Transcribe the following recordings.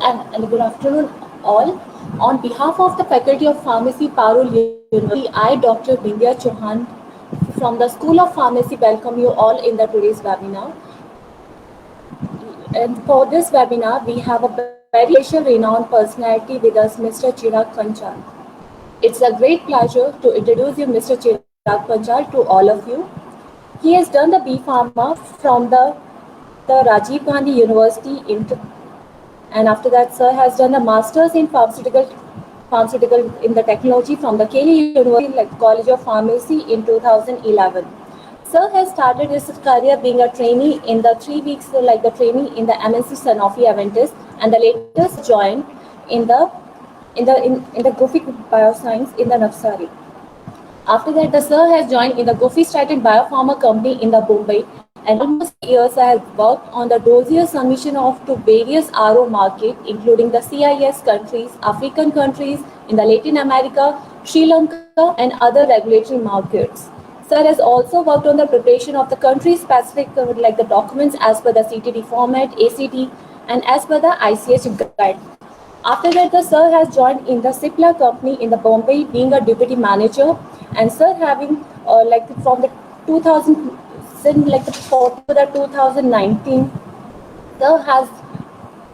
And good afternoon, all. On behalf of the Faculty of Pharmacy, Parul University, I, Dr. Bindya Chauhan from the School of Pharmacy, welcome you all in the today's webinar. And for this webinar, we have a very special renowned personality with us, Mr. Chirag Panchal. It's a great pleasure to introduce you, Mr. Chirag Panchal, to all of you. He has done the B Pharma from the Rajiv Gandhi University and after that, sir has done a master's in pharmaceutical in the technology from the Kelly University like College of Pharmacy in 2011. Sir has started his career being a trainee in the 3 weeks like the trainee in the MNC Sanofi Aventis, and the latest joined in the Gufic Bioscience in the Navsari. After that, the sir has joined in the Gofi Statin Biopharma Company in the Bombay, and almost 3 years I have worked on the dossier submission of to various RO market, including the CIS countries, African countries, in the Latin America, Sri Lanka, and other regulatory markets. Sir has also worked on the preparation of the country-specific like the documents as per the CTD format, ACD, and as per the ICH guide. After that, the sir has joined in the Cipla company in the Bombay, being a deputy manager, and sir having like from the 2000 since like the 14 to the 2019, sir has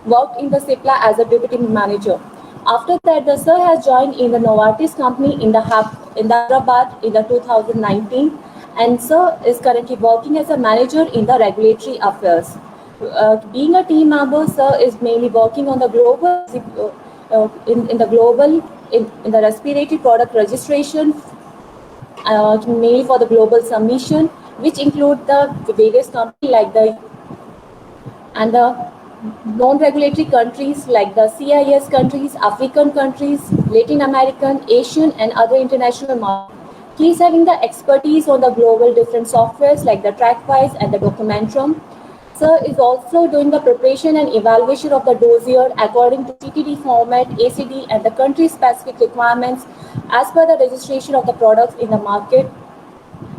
worked in the Cipla as a deputy manager. After that, the sir has joined in the Novartis company in the Hyderabad in the 2019, and sir is currently working as a manager in the regulatory affairs. Being a team member, sir is mainly working on the global in the global in the respiratory product registration, mainly for the global submission, which include the various companies like the and the non-regulatory countries like the CIS countries, African countries, Latin American, Asian, and other international markets. He is having the expertise on the global different softwares like the TrackWise and the Documentrum. Sir is also doing the preparation and evaluation of the dossier according to CTD format, ACD, and the country-specific requirements as per the registration of the products in the market,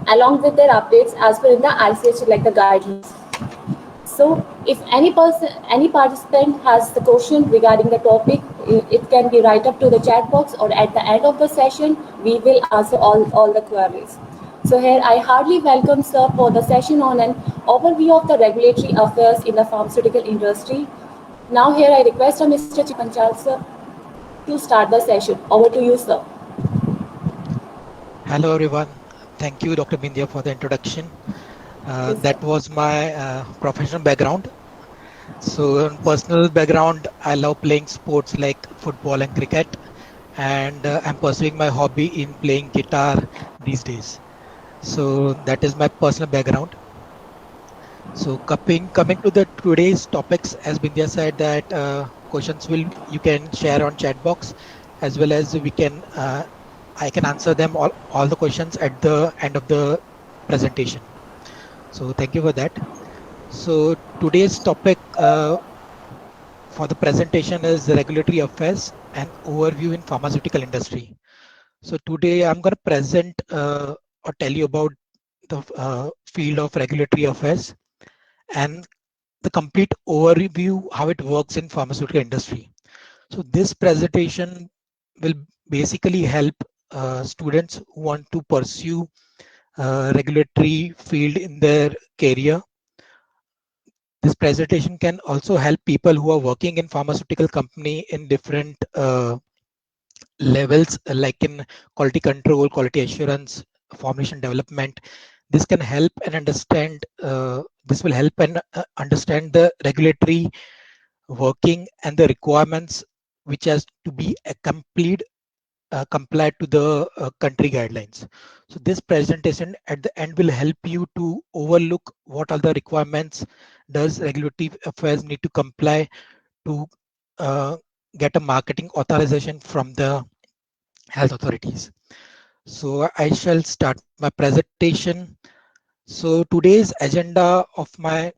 along with their updates as per in the ICH like the guidelines. So, if any participant has the question regarding the topic, it can be right up to the chat box, or at the end of the session, we will answer all the queries. So here I heartily welcome sir for the session on an overview of the regulatory affairs in the pharmaceutical industry. Now here I request Mr. Chipanchal sir to start the session. Over to you, sir. Hello everyone. Thank you, Dr. Bindya, for the introduction. Yes, That sir. was my professional background. So, in personal background, I love playing sports like football and cricket, and I'm pursuing my hobby in playing guitar these days. So, that is my personal background. So, coming to the today's topics, as Bindya said, that questions will you can share on chat box, as well as we can I can answer them all the questions at the end of the presentation. So thank you for that. So today's topic for the presentation is the regulatory affairs and overview in pharmaceutical industry. So today I'm going to present or tell you about the field of regulatory affairs and the complete overview how it works in pharmaceutical industry. So this presentation will basically help students who want to pursue regulatory field in their career. This presentation can also help people who are working in pharmaceutical company in different levels, like in quality control, quality assurance, formulation development. This can help and understand. This will help and understand the regulatory working and the requirements which has to be complete complied to the country guidelines. So this presentation at the end will help you to overlook what are the requirements does regulatory affairs need to comply to uh, get a marketing authorization from the health authorities. So I shall start my presentation. So today's agenda of my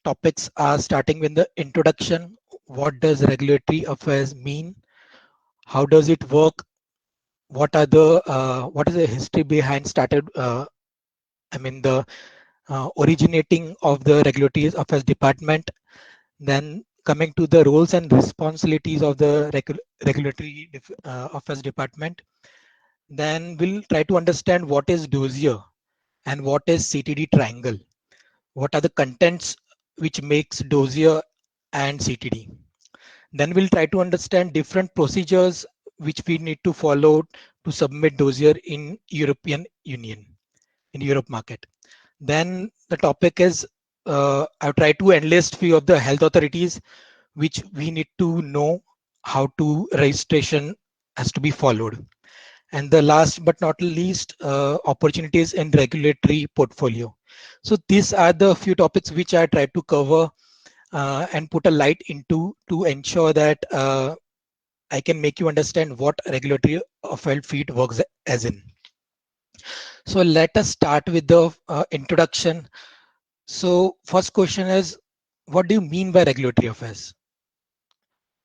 topics are starting with the introduction. What does regulatory affairs mean? How does it work? What is the history behind started the originating of the regulatory affairs department, then coming to the roles and responsibilities of the regulatory affairs department, then we'll try to understand what is dossier and what is CTD triangle. What are the contents which makes dossier and CTD? Then we'll try to understand different procedures which we need to follow to submit dossier in European Union, in Europe market. Then the topic is I've tried to enlist few of the health authorities which we need to know how to registration has to be followed. And the last but not least, opportunities in regulatory portfolio. So these are the few topics which I try to cover and put a light into to ensure that I can make you understand what regulatory affairs field works as in. So let us start with the introduction. So first question is, what do you mean by regulatory affairs?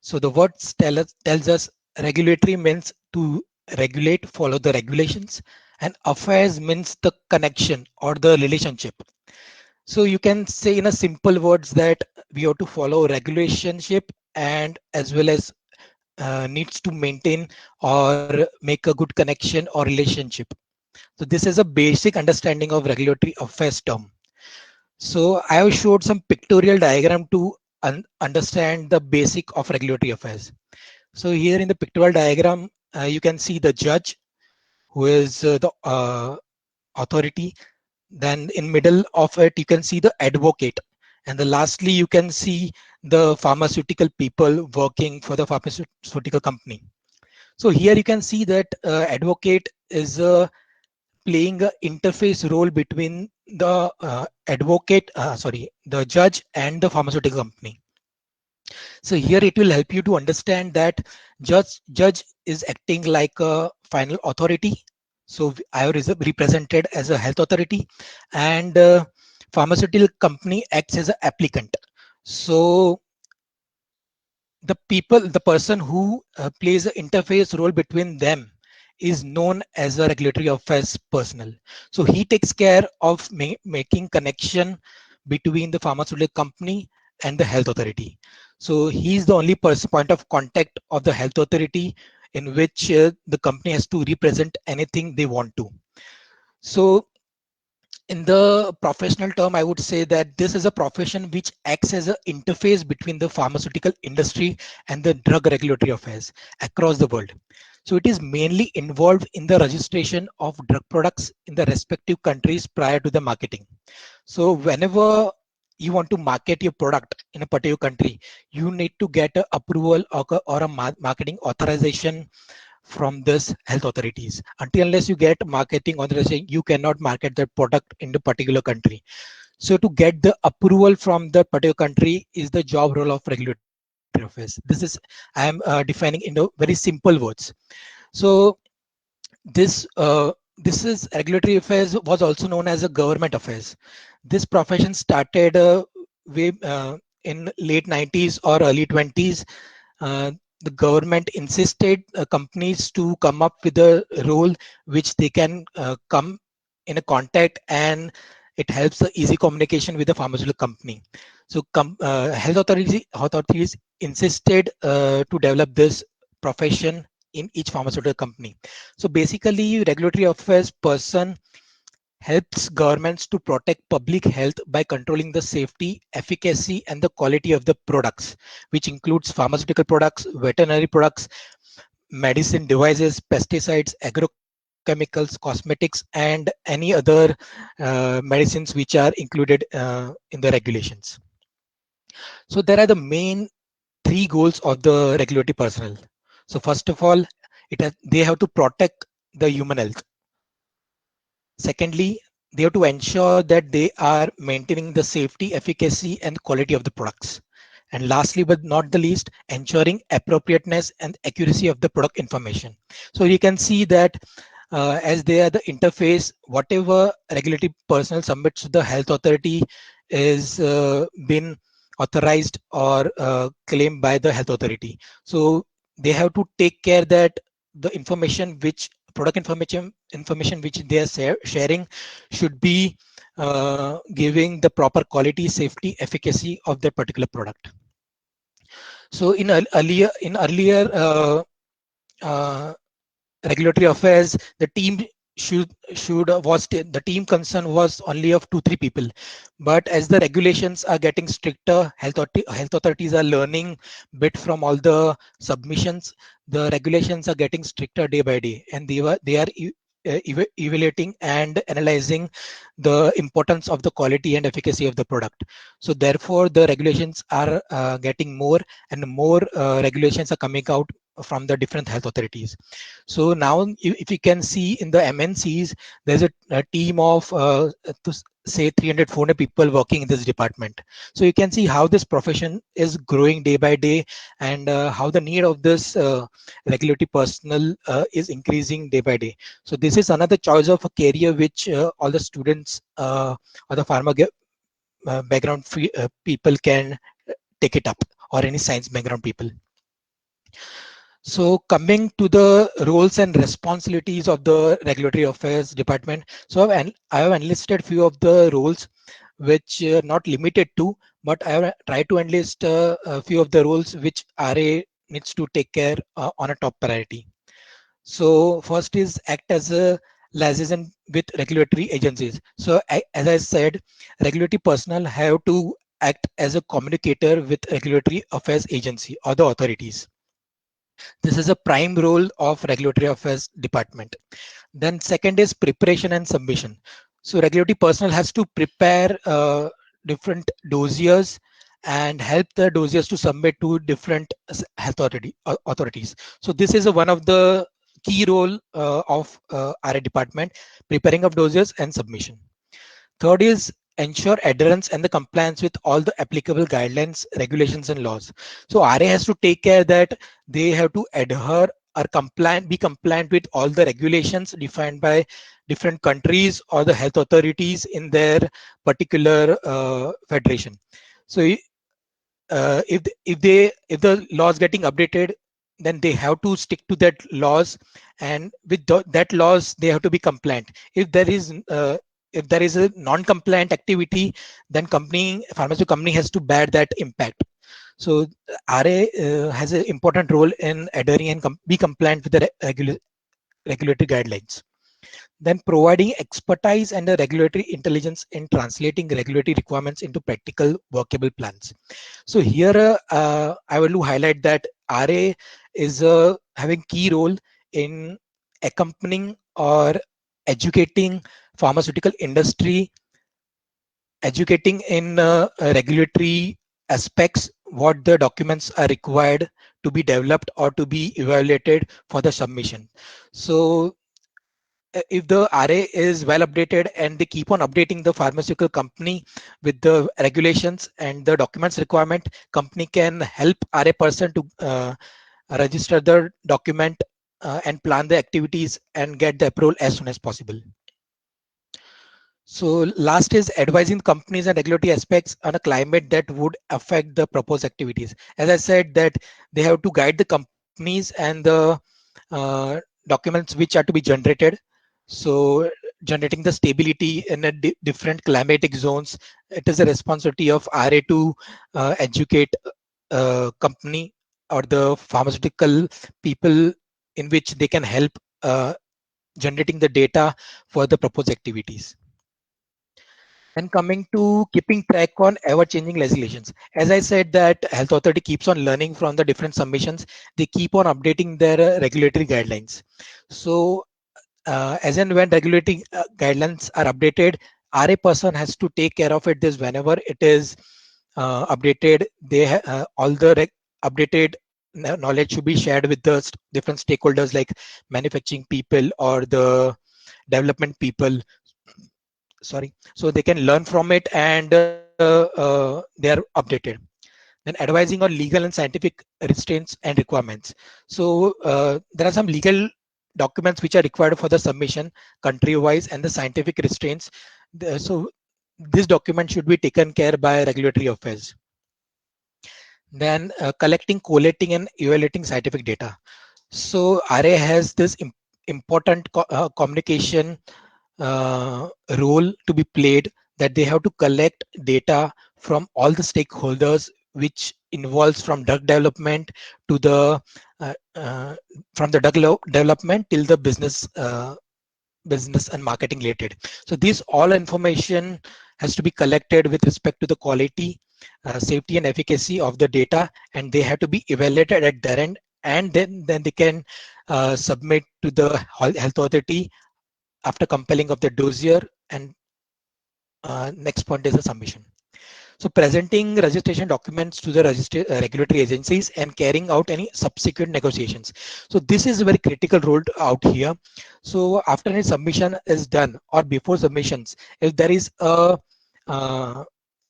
So the words tells us regulatory means to regulate, follow the regulations, and affairs means the connection or the relationship. So you can say in a simple words that we have to follow relationship and as well as needs to maintain or make a good connection or relationship. So this is a basic understanding of regulatory affairs term. So I have showed some pictorial diagram to understand the basic of regulatory affairs. So here in the pictorial diagram, you can see the judge who is the authority. Then in middle of it, you can see the advocate. And the lastly, you can see the pharmaceutical people working for the pharmaceutical company. So here you can see that advocate is playing a interface role between the the judge and the pharmaceutical company. So here it will help you to understand that judge is acting like a final authority. So I was represented as a health authority, and pharmaceutical company acts as an applicant. So the person who plays an interface role between them is known as a regulatory affairs personnel. So he takes care of making connection between the pharmaceutical company and the health authority. So he's the only person point of contact of the health authority in which the company has to represent anything they want to. So in the professional term, I would say that this is a profession which acts as an interface between the pharmaceutical industry and the drug regulatory affairs across the world. So it is mainly involved in the registration of drug products in the respective countries prior to the marketing. So whenever you want to market your product in a particular country, you need to get a approval or a marketing authorization from this health authorities. Until unless you get marketing authorization, you cannot market that product in the particular country. So to get the approval from the particular country is the job role of regulatory affairs. This is I am defining in the very simple words. So this is regulatory affairs was also known as a government affairs. This profession started in late 90s or early 20s. The government insisted companies to come up with a role which they can come in a contact, and it helps the easy communication with the pharmaceutical company. So health authorities insisted to develop this profession in each pharmaceutical company. So basically, regulatory affairs person helps governments to protect public health by controlling the safety, efficacy, and the quality of the products, which includes pharmaceutical products, veterinary products, medicine devices, pesticides, agrochemicals, cosmetics, and any other medicines which are included in the regulations. So there are the main three goals of the regulatory personnel. So first of all, they have to protect the human health. Secondly, they have to ensure that they are maintaining the safety, efficacy, and quality of the products. And lastly, but not the least, ensuring appropriateness and accuracy of the product information. So you can see that as they are the interface, whatever regulatory personnel submits to the health authority is been authorized or claimed by the health authority. So they have to take care that the information which product information which they are sharing should be giving the proper quality, safety, efficacy of that particular product. So in earlier uh, regulatory affairs, the team should was the team concern was only of 2-3 people, but as the regulations are getting stricter, health authorities are learning bit from all the submissions. The regulations are getting stricter day by day, and they are evaluating and analyzing the importance of the quality and efficacy of the product. So therefore the regulations are getting more and more. Regulations are coming out from the different health authorities. So now, if you can see in the MNCs, there's a team of say 300, 400 people working in this department. So you can see how this profession is growing day by day, and how the need of this regulatory personnel is increasing day by day. So this is another choice of a career which all the students or the background people can take it up, or any science background people. So coming to the roles and responsibilities of the regulatory affairs department. So I have enlisted few of the roles which not limited to, but I have tried to enlist a few of the roles which RA needs to take care on a top priority. So first is act as a liaison with regulatory agencies. So as I said, regulatory personnel have to act as a communicator with regulatory affairs agency or the authorities. This is a prime role of regulatory affairs department. Then second is preparation and submission. So regulatory personnel has to prepare different dossiers and help the dossiers to submit to different authorities. So this is one of the key role of our department, preparing of dossiers and submission. Third is ensure adherence and the compliance with all the applicable guidelines, regulations, and laws. So RA has to take care that they have to adhere or be compliant with all the regulations defined by different countries or the health authorities in their particular federation. So if the laws getting updated, then they have to stick to that laws, and with that laws they have to be compliant. If there is a non-compliant activity, then pharmaceutical company has to bear that impact. So RA has an important role in adhering and be compliant with the regulatory guidelines. Then providing expertise and the regulatory intelligence in translating regulatory requirements into practical workable plans. So here I want to highlight that RA is having key role in accompanying or educating pharmaceutical industry, educating in regulatory aspects, what the documents are required to be developed or to be evaluated for the submission. So if the RA is well updated and they keep on updating the pharmaceutical company with the regulations and the documents requirement, company can help RA person to register the document and plan the activities and get the approval as soon as possible. So last is advising companies and regulatory aspects on a climate that would affect the proposed activities. As I said, that they have to guide the companies and the uh, documents which are to be generated. So generating the stability in a different climatic zones, it is a responsibility of RA to educate company or the pharmaceutical people in which they can help generating the data for the proposed activities. And coming to keeping track on ever-changing legislations, as I said, that health authority keeps on learning from the different submissions. They keep on updating their regulatory guidelines. So as and when regulatory guidelines are updated, RA person has to take care of it. This whenever it is updated, all the updated knowledge should be shared with the different stakeholders like manufacturing people or the development people. Sorry, so they can learn from it, and they are updated. Then advising on legal and scientific restraints and requirements. So there are some legal documents which are required for the submission country wise, and the scientific restraints. So this document should be taken care by regulatory affairs. Then collecting, collating, and evaluating scientific data. So RA has this important communication uh, role to be played, that they have to collect data from all the stakeholders which involves from drug development to the from the development till the business and marketing related. So this all information has to be collected with respect to the quality, safety and efficacy of the data, and they have to be evaluated at their end, and then they can submit to the health authority after compiling of the dossier. And next point is the submission. So presenting registration documents to the regulatory agencies and carrying out any subsequent negotiations. So this is a very critical role out here. So after any submission is done or before submissions, if there is a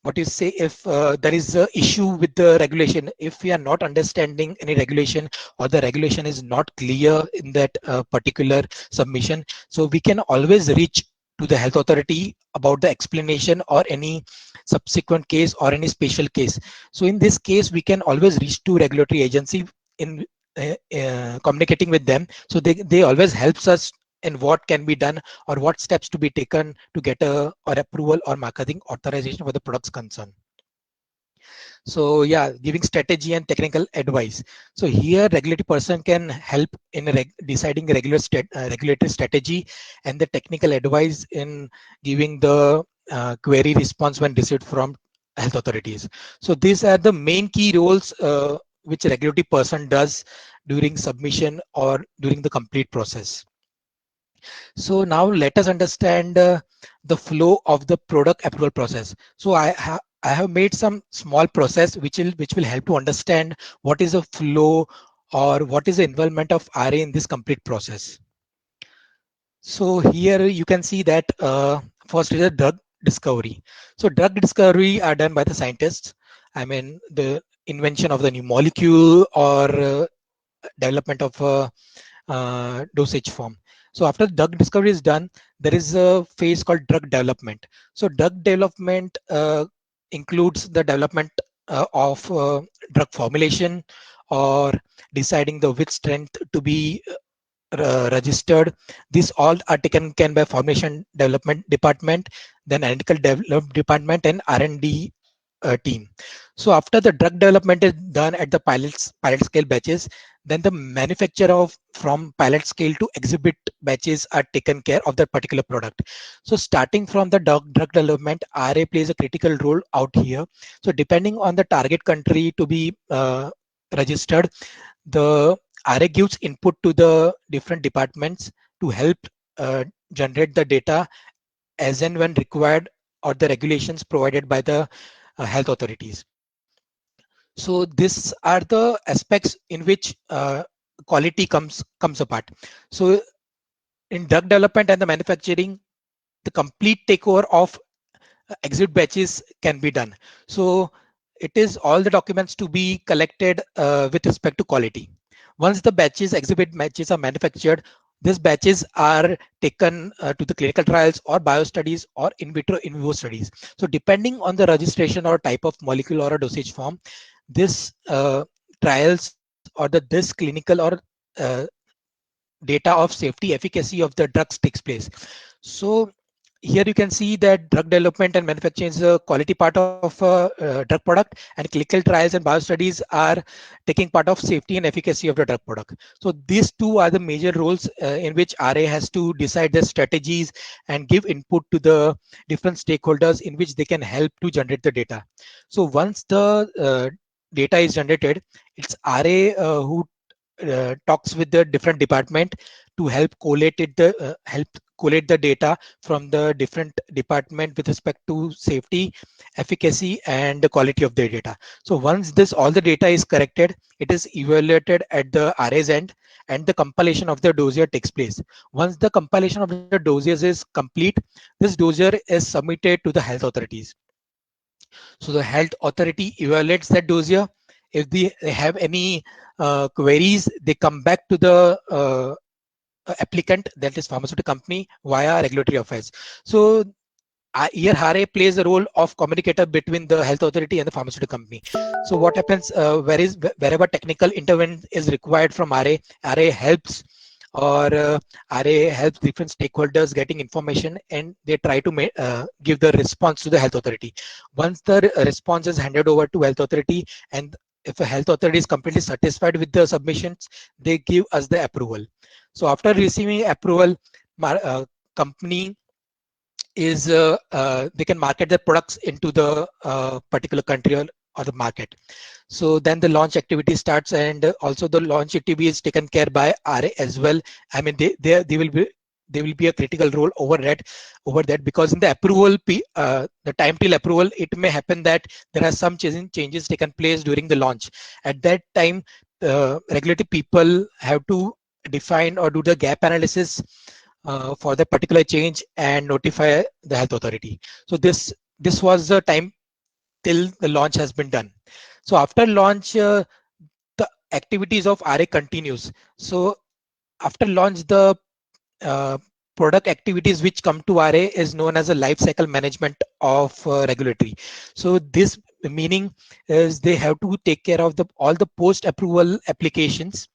what you say, if there is a issue with the regulation, if we are not understanding any regulation or the regulation is not clear in that particular submission, so we can always reach to the health authority about the explanation or any subsequent case or any special case. So in this case, we can always reach to regulatory agency in communicating with them. So they always helps us in what can be done or what steps to be taken to get a or approval or marketing authorization for the products concerned. So yeah, giving strategy and technical advice. So here regulatory person can help in deciding regulatory strategy and the technical advice in giving the query response when received from health authorities. So these are the main key roles which a regulatory person does during submission or during the complete process. So now let us understand the flow of the product approval process. So I have made some small process which will help to understand what is the flow or what is the involvement of RA in this complete process. So here you can see that first is a drug discovery. So drug discovery are done by the scientists. I mean the invention of the new molecule or development of a dosage form. So after drug discovery is done, there is a phase called drug development. So drug development includes the development of drug formulation or deciding the which strength to be registered. These all are taken can by formulation development department, then analytical development department and R&D team. So after the drug development is done at the pilot scale batches, then the manufacture of from pilot scale to exhibit batches are taken care of that particular product. So starting from the drug development, RA plays a critical role out here. So depending on the target country to be registered, the RA gives input to the different departments to help generate the data as and when required or the regulations provided by the health authorities. So these are the aspects in which quality comes apart. So in drug development and the manufacturing, the complete takeover of exit batches can be done. So it is all the documents to be collected with respect to quality. Once the exhibit batches are manufactured, these batches are taken to the clinical trials or bio studies or in vitro in vivo studies. So depending on the registration or type of molecule or a dosage form, this trials or this clinical or uh, data of safety efficacy of the drugs takes place. So here you can see that drug development and manufacturing is a quality part of a drug product, and clinical trials and bio studies are taking part of safety and efficacy of the drug product. So these two are the major roles in which RA has to decide the strategies and give input to the different stakeholders in which they can help to generate the data. So once the data is generated, it's RA who talks with the different department to help collate the data from the different department with respect to safety, efficacy, and the quality of the data. So once this all the data is corrected, it is evaluated at the RA's end, and the compilation of the dossier takes place. Once the compilation of the dossiers is complete, this dossier is submitted to the health authorities. So the health authority evaluates that dossier. If they have any queries, they come back to the applicant, that is pharmaceutical company, via regulatory affairs. So here RA plays a role of communicator between the health authority and the pharmaceutical company. So what happens wherever technical intervention is required from RA helps or RA helps different stakeholders getting information, and they try to give the response to the health authority. Once the response is handed over to health authority, and if a health authority is completely satisfied with the submissions, they give us the approval. So after receiving approval, company is they can market their products into the particular country or the market. So then the launch activity starts, and also the launch activity is taken care by RA as well. I mean, they will be a critical role over that, because in the approval the time till approval, it may happen that there are some changes taken place during the launch. At that time, regulatory people have to define or do the gap analysis for the particular change and notify the health authority. So this was the time till the launch has been done. So after launch, the activities of RA continues. So after launch, the uh, product activities which come to RA is known as a life cycle management of regulatory. So this meaning is they have to take care of all the post approval applications.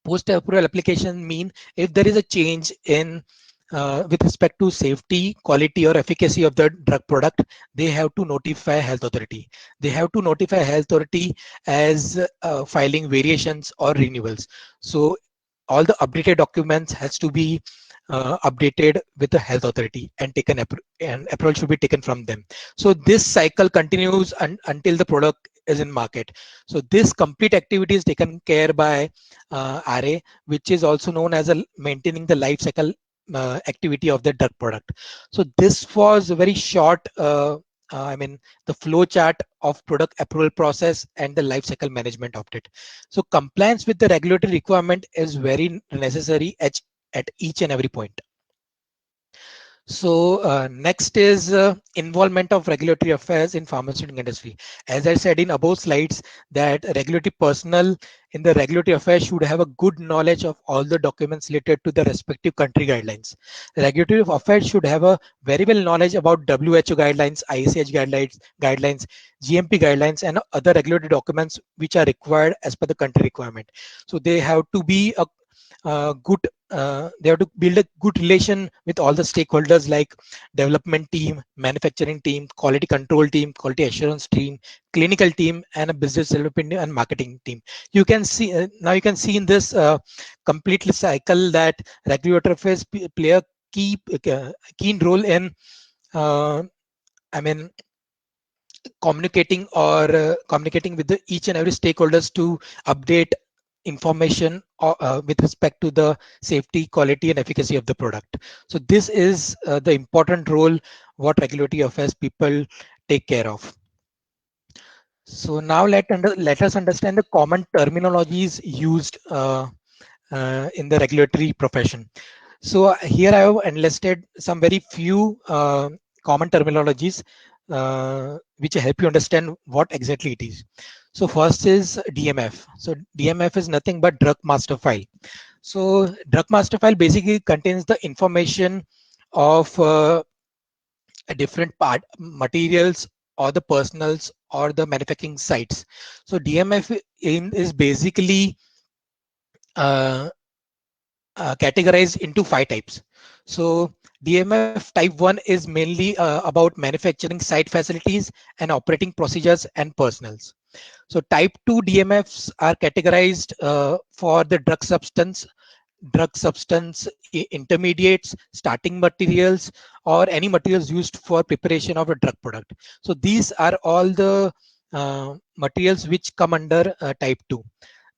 Post approval application mean if there is a change in with respect to safety, quality, or efficacy of the drug product, they have to notify health authority. They have to notify health authority as filing variations or renewals. So all the updated documents has to be updated with the health authority and and approval should be taken from them. So this cycle continues until the product is in market. So this complete activity is taken care by RA, which is also known as maintaining the life cycle activity of the drug product. So this was a very short I mean the flow chart of product approval process and the life cycle management of it. So compliance with the regulatory requirement is very necessary at each and every point. So next is involvement of regulatory affairs in pharmaceutical industry. As I said in above slides, that regulatory personnel in the regulatory affairs should have a good knowledge of all the documents related to the respective country guidelines. Regulatory affairs should have a very well knowledge about WHO guidelines, ICH guidelines, GMP guidelines, and other regulatory documents which are required as per the country requirement. So they have to be a good they have to build a good relation with all the stakeholders like development team, manufacturing team, quality control team, quality assurance team, clinical team, and a business development and marketing team. You can see now you can see in this complete cycle that regulatory affairs play a keen role in uh, I mean communicating with each and every stakeholders to update information with respect to the safety, quality, and efficacy of the product. So this is the important role what regulatory affairs people take care of. So now let us understand the common terminologies used in the regulatory profession. So here I have enlisted some very few common terminologies which help you understand what exactly it is. So first is DMF. So DMF is nothing but drug master file. So drug master file basically contains the information of a different part materials or the personals or the manufacturing sites. So DMF is basically uh, categorized into 5 types. So DMF type 1 is mainly about manufacturing site facilities and operating procedures and personals. So type 2 DMFs are categorized for the drug substance intermediates, starting materials, or any materials used for preparation of a drug product. So these are all the materials which come under type 2.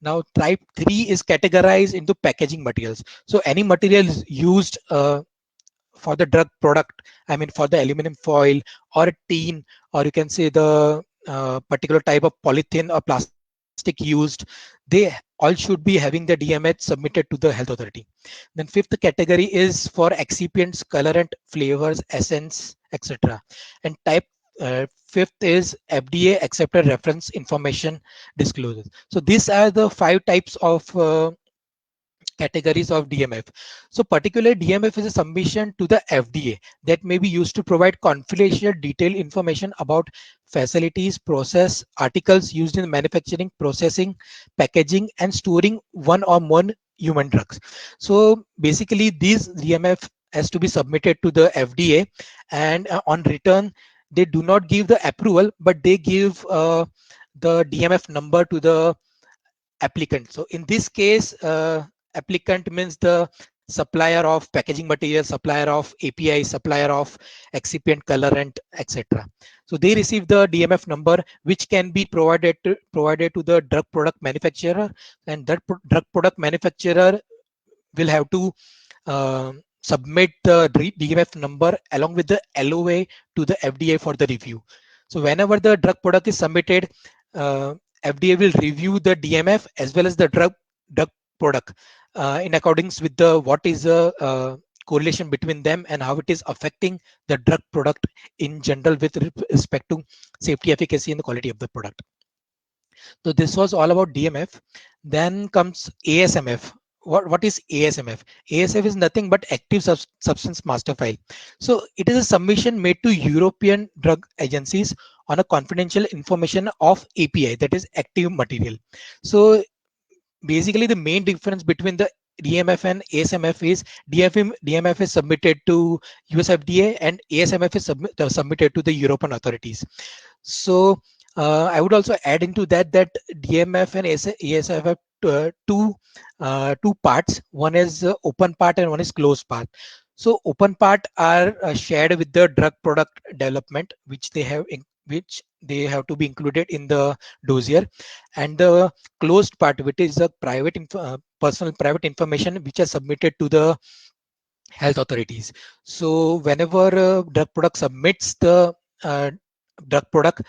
Now type 3 is categorized into packaging materials. So any materials used for the drug product, I mean for the aluminum foil or a tin, or you can say the particular type of polythene or plastic used, they all should be having the DMH submitted to the health authority. Then fifth category is for excipients, colorant, flavors, essence, etc. And type fifth is FDA accepted reference information disclosures. So these are the 5 types of categories of DMF. So particularly DMF is a submission to the FDA that may be used to provide confidential detailed information about facilities, process, articles used in manufacturing, processing, packaging, and storing one or more human drugs. So basically, these DMF has to be submitted to the FDA, and on return, they do not give the approval, but they give the DMF number to the applicant. So in this case, applicant means the supplier of packaging material, supplier of API, supplier of excipient, colorant, etc. So they receive the DMF number, which can be provided to the drug product manufacturer, and that drug product manufacturer will have to submit the DMF number along with the LOA to the FDA for the review. So whenever the drug product is submitted, FDA will review the DMF as well as the drug product in accordance with the what is the correlation between them and how it is affecting the drug product in general with respect to safety, efficacy, and the quality of the product. So this was all about DMF. Then comes ASMF. What is ASMF? ASF is nothing but active substance master file. So it is a submission made to European drug agencies on a confidential information of API, that is active material. So basically the main difference between the DMF and ASMF is DMF is submitted to US FDA and ASMF is submitted to the European authorities. So I would also add into that DMF and ASF have two parts. One is open part and one is closed part. So open part are shared with the drug product development, which they have to be included in the dossier, and the closed part, which is the personal private information, which are submitted to the health authorities. So whenever drug product submits the uh, drug product,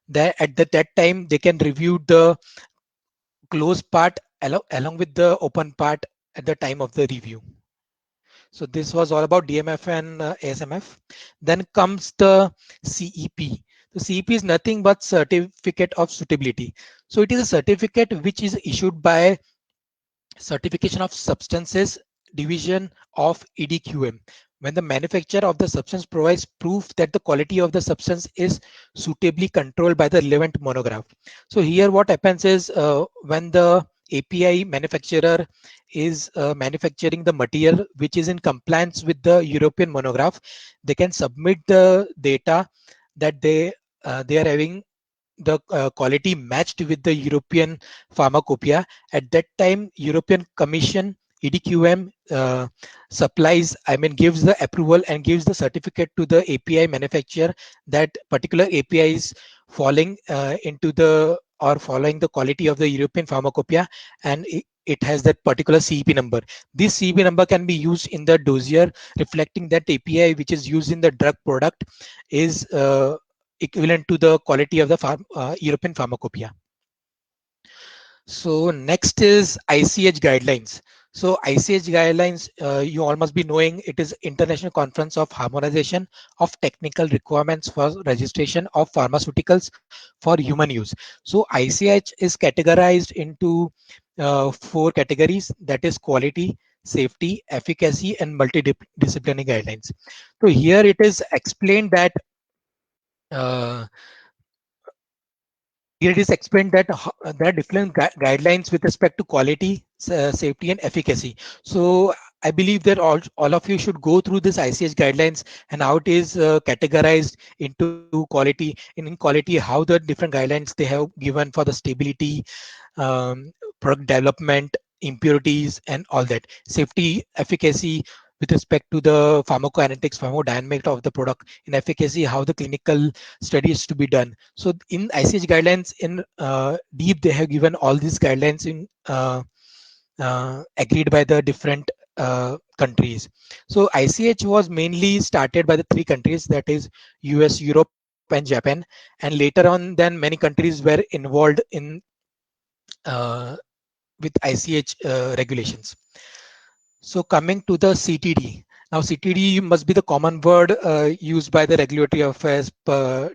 that that time they can review the closed part along with the open part at the time of the review. So this was all about DMF and ASMF. Then comes the CEP. The CEP is nothing but certificate of suitability. So it is a certificate which is issued by Certification of Substances Division of EDQM. When the manufacturer of the substance provides proof that the quality of the substance is suitably controlled by the relevant monograph. So here what happens is when the API manufacturer is manufacturing the material which is in compliance with the European monograph, they can submit the data that they are having the quality matched with the European pharmacopoeia. At that time, European Commission EDQM gives the approval and gives the certificate to the API manufacturer that particular API is falling into the or following the quality of the European pharmacopoeia, and it has that particular CEP number. This CEP number can be used in the dossier reflecting that API which is used in the drug product is equivalent to the quality of the European pharmacopoeia. So next is ICH guidelines. So ICH guidelines, you all must be knowing, it is International Conference of Harmonization of Technical Requirements for Registration of Pharmaceuticals for Human Use. So ICH is categorized into four categories, that is quality, safety, efficacy, and multidisciplinary guidelines. So here it is explained that uh, here it is explained that there are different guidelines with respect to quality, safety, and efficacy. So I believe that all of you should go through this ICH guidelines and how it is categorized into quality. In quality, how the different guidelines they have given for the stability, product development, impurities, and all that. Safety, efficacy with respect to the pharmacokinetics, pharmacodynamics of the product. In efficacy, how the clinical studies to be done. So in ICH guidelines in deep, they have given all these guidelines in agreed by the different countries. So ICH was mainly started by the three countries, that is US, Europe, and Japan, and later on then many countries were involved in uh, with ICH regulations. So coming to the CTD. Now CTD must be the common word used by the regulatory affairs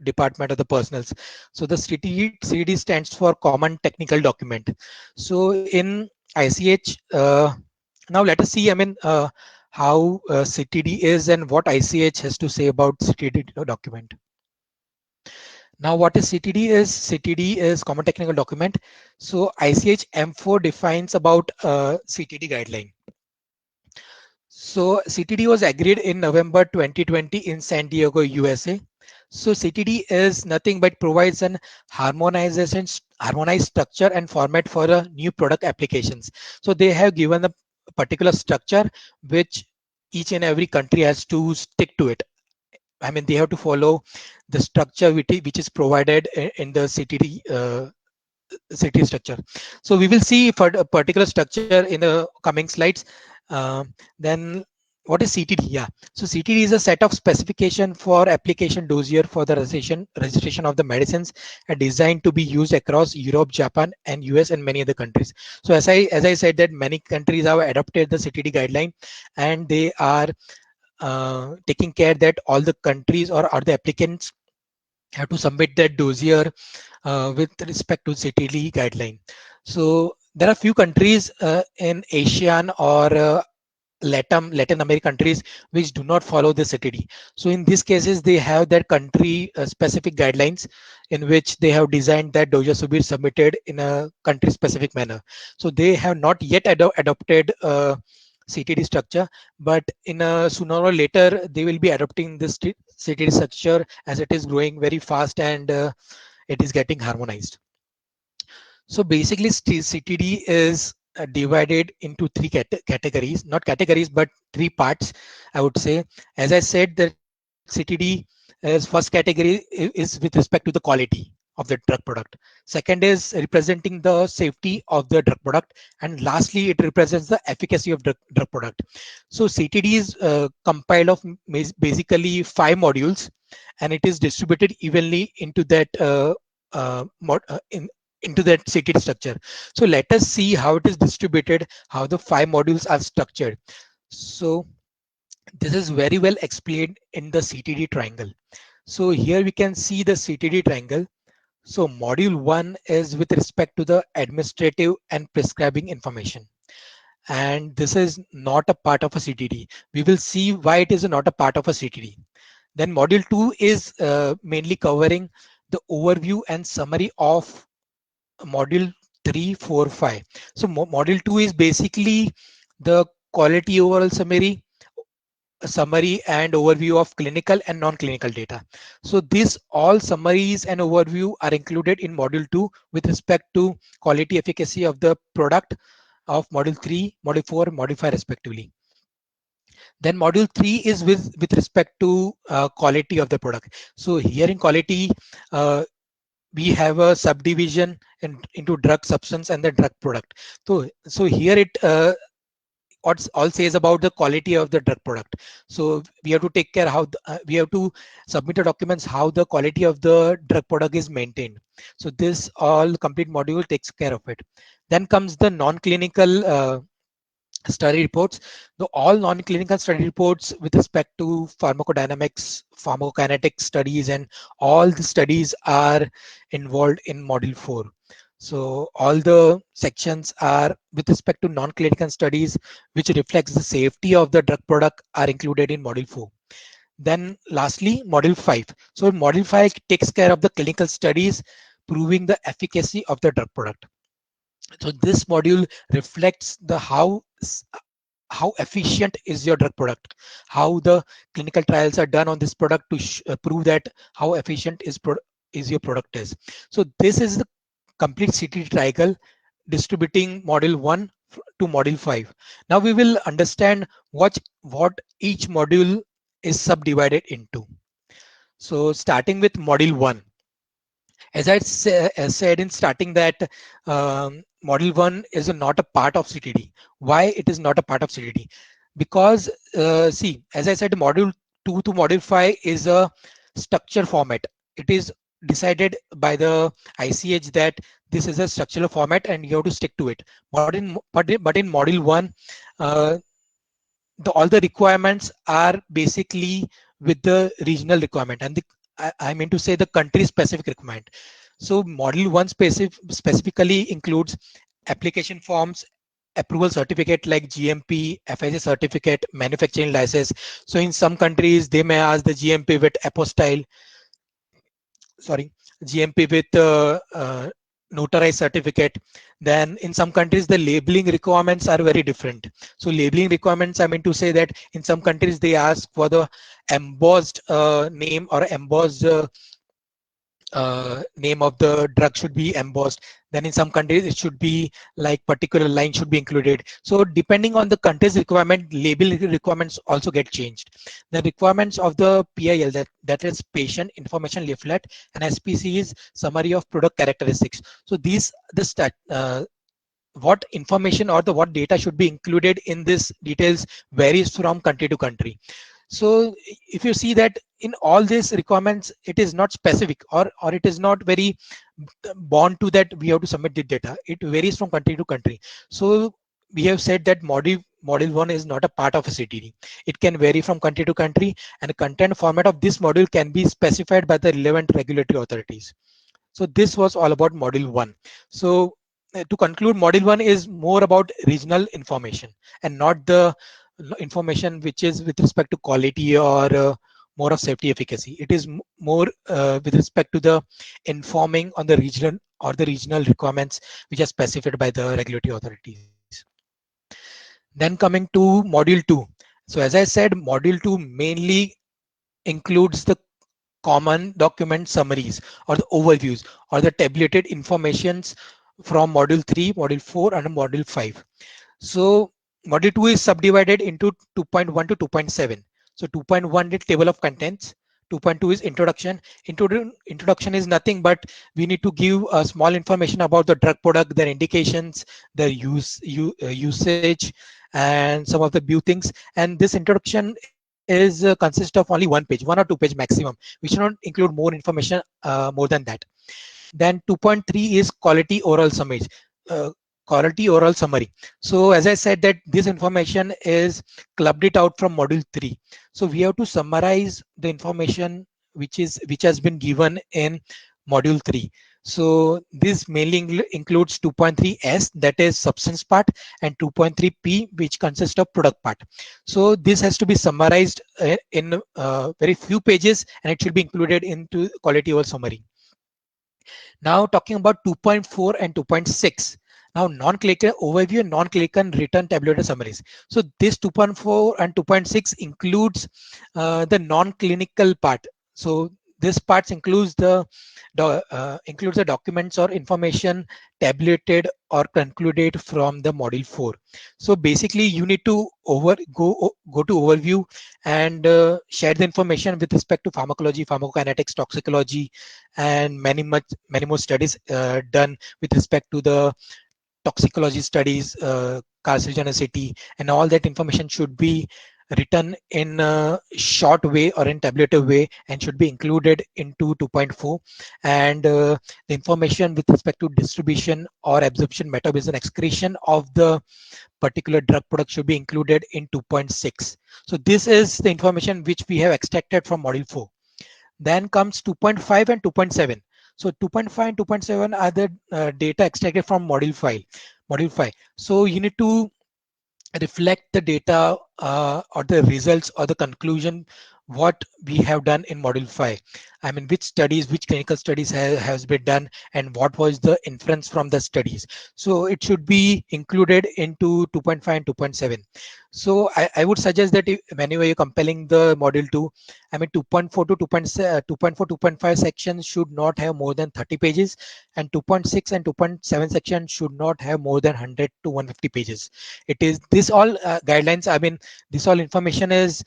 department of the personals. So the CTD stands for Common Technical Document. So in ICH, now let us see, how CTD is and what ICH has to say about CTD document. Now, what is CTD is? CTD is Common Technical Document. So ICH M4 defines about CTD guideline. So CTD was agreed in November 2020 in San Diego, USA. So CTD is nothing but provides an harmonized structure and format for a new product applications. So they have given a particular structure which each and every country has to stick to it. I mean, they have to follow the structure which is provided in the CTD structure. So we will see for a particular structure in the coming slides. Then what is CTD? Yeah. So CTD is a set of specification for application dossier for the registration of the medicines and designed to be used across Europe, Japan, and US and many other countries. So as I said that many countries have adopted the CTD guideline, and they are taking care that all the countries or the applicants have to submit that dossier with respect to CTD guideline. So there are few countries in Asian or Latin American countries which do not follow the CTD. So in these cases, they have their country specific guidelines in which they have designed that dossier should be submitted in a country specific manner. So they have not yet adopted CTD structure, but in a sooner or later they will be adopting this CTD structure as it is growing very fast and it is getting harmonized. So basically, CTD is divided into three categories, not categories, but three parts, I would say. As I said, that CTD is first category is with respect to the quality of the drug product. Second is representing the safety of the drug product. And lastly, it represents the efficacy of drug product. So CTD is compiled of basically 5 modules, and it is distributed evenly into that into that CTD structure. So let us see how it is distributed, how the 5 modules are structured. So this is very well explained in the CTD triangle. So here we can see the CTD triangle. So module 1 is with respect to the administrative and prescribing information. And this is not a part of a CTD. We will see why it is not a part of a CTD. Then module 2 is mainly covering the overview and summary of module 3, 4, 5. So module 2 is basically the quality overall summary and overview of clinical and non-clinical data. So these all summaries and overview are included in module 2 with respect to quality efficacy of the product of module 3, module 4, module 5 respectively. Then module 3 is with respect to quality of the product. So here in quality, we have a subdivision into drug substance and the drug product. So here it what all says about the quality of the drug product. So we have to take care how we have to submit the documents how the quality of the drug product is maintained. So this all complete module takes care of it. Then comes the non-clinical study reports. The all non-clinical study reports with respect to pharmacodynamics, pharmacokinetic studies, and all the studies are involved in module 4. So all the sections are with respect to non-clinical studies which reflects the safety of the drug product are included in module 4. Then lastly, module 5. So module 5 takes care of the clinical studies proving the efficacy of the drug product. So this module reflects the how efficient is your drug product, how the clinical trials are done on this product to prove that how efficient is your product is. So this is the complete CTD triangle distributing module 1 to module 5. Now we will understand what each module is subdivided into. So starting with module 1, as I said in starting that module 1 is not a part of CTD. Why it is not a part of CTD? Because see, as I said, module 2 to module 5 is a structure format. It is decided by the ICH that this is a structural format and you have to stick to it. But in module 1, uh, all the requirements are basically with the regional requirement, and I mean to say the country specific requirement. So module 1 specifically includes application forms, approval certificate like GMP, FSA certificate, manufacturing license. So in some countries they may ask the GMP with apostille, sorry, GMP with notarized certificate. Then in some countries, the labeling requirements are very different. So labeling requirements, I mean to say that in some countries, they ask for the embossed name or embossed name of the drug should be embossed. Then in some countries it should be like particular line should be included. So depending on the country's requirement, label requirements also get changed. The requirements of the PIL, that is patient information leaflet, and SPC is summary of product characteristics. So these the what information or the what data should be included in this details varies from country to country. So if you see that in all these requirements, it is not specific, or it is not very bound to that we have to submit the data. It varies from country to country. So we have said that module 1 is not a part of a CTD. It can vary from country to country, and the content format of this module can be specified by the relevant regulatory authorities. So this was all about module 1. So to conclude, module 1 is more about regional information and not the information which is with respect to quality or more of safety efficacy. It is more with respect to the informing on the regional or the regional requirements which are specified by the regulatory authorities. Then coming to module 2. So as I said, module 2 mainly includes the common document summaries or the overviews or the tabulated informations from module 3, module 4, and module 5. So module 2 is subdivided into 2.1 to 2.7. So 2.1 is table of contents. 2.2 is introduction. Introduction is nothing but we need to give small information about the drug product, their indications, their usage, and some of the few things. And this introduction is consists of only one page, 1 or 2 page maximum. We should not include more information more than that. Then 2.3 is uh, quality oral summary. So as I said that this information is clubbed it out from module 3. So we have to summarize the information which has been given in module 3. So this mainly includes 2.3s, that is substance part, and 2.3p, which consists of product part. So this has to be summarized in very few pages, and it should be included into quality oral summary. Now talking about 2.4 and 2.6. Now non-clinical overview and non-clinical written tabulated summaries. So this 2.4 and 2.6 includes the non-clinical part. So this part includes the documents or information tabulated or concluded from the module 4. So basically you need to go to overview and share the information with respect to pharmacology, pharmacokinetics, toxicology, and many more studies done with respect to the toxicology studies, carcinogenicity, and all that information should be written in a short way or in tabulative way and should be included into 2.4. And the information with respect to distribution or absorption, metabolism, excretion of the particular drug product should be included in 2.6. So this is the information which we have extracted from module 4. Then comes 2.5 and 2.7. So 2.5 and 2.7 are the data extracted from module 5. Module 5. So you need to reflect the data or the results or the conclusion what we have done in module 5. I mean which studies, which clinical studies has been done, and what was the inference from the studies. So it should be included into 2.5 and 2.7. So I would suggest that whenever you're comparing the module 2, I mean 2.4 to 2.4 2.5 sections should not have more than 30 pages, and 2.6 and 2.7 section should not have more than 100 to 150 pages. It is this all guidelines, I mean this all information is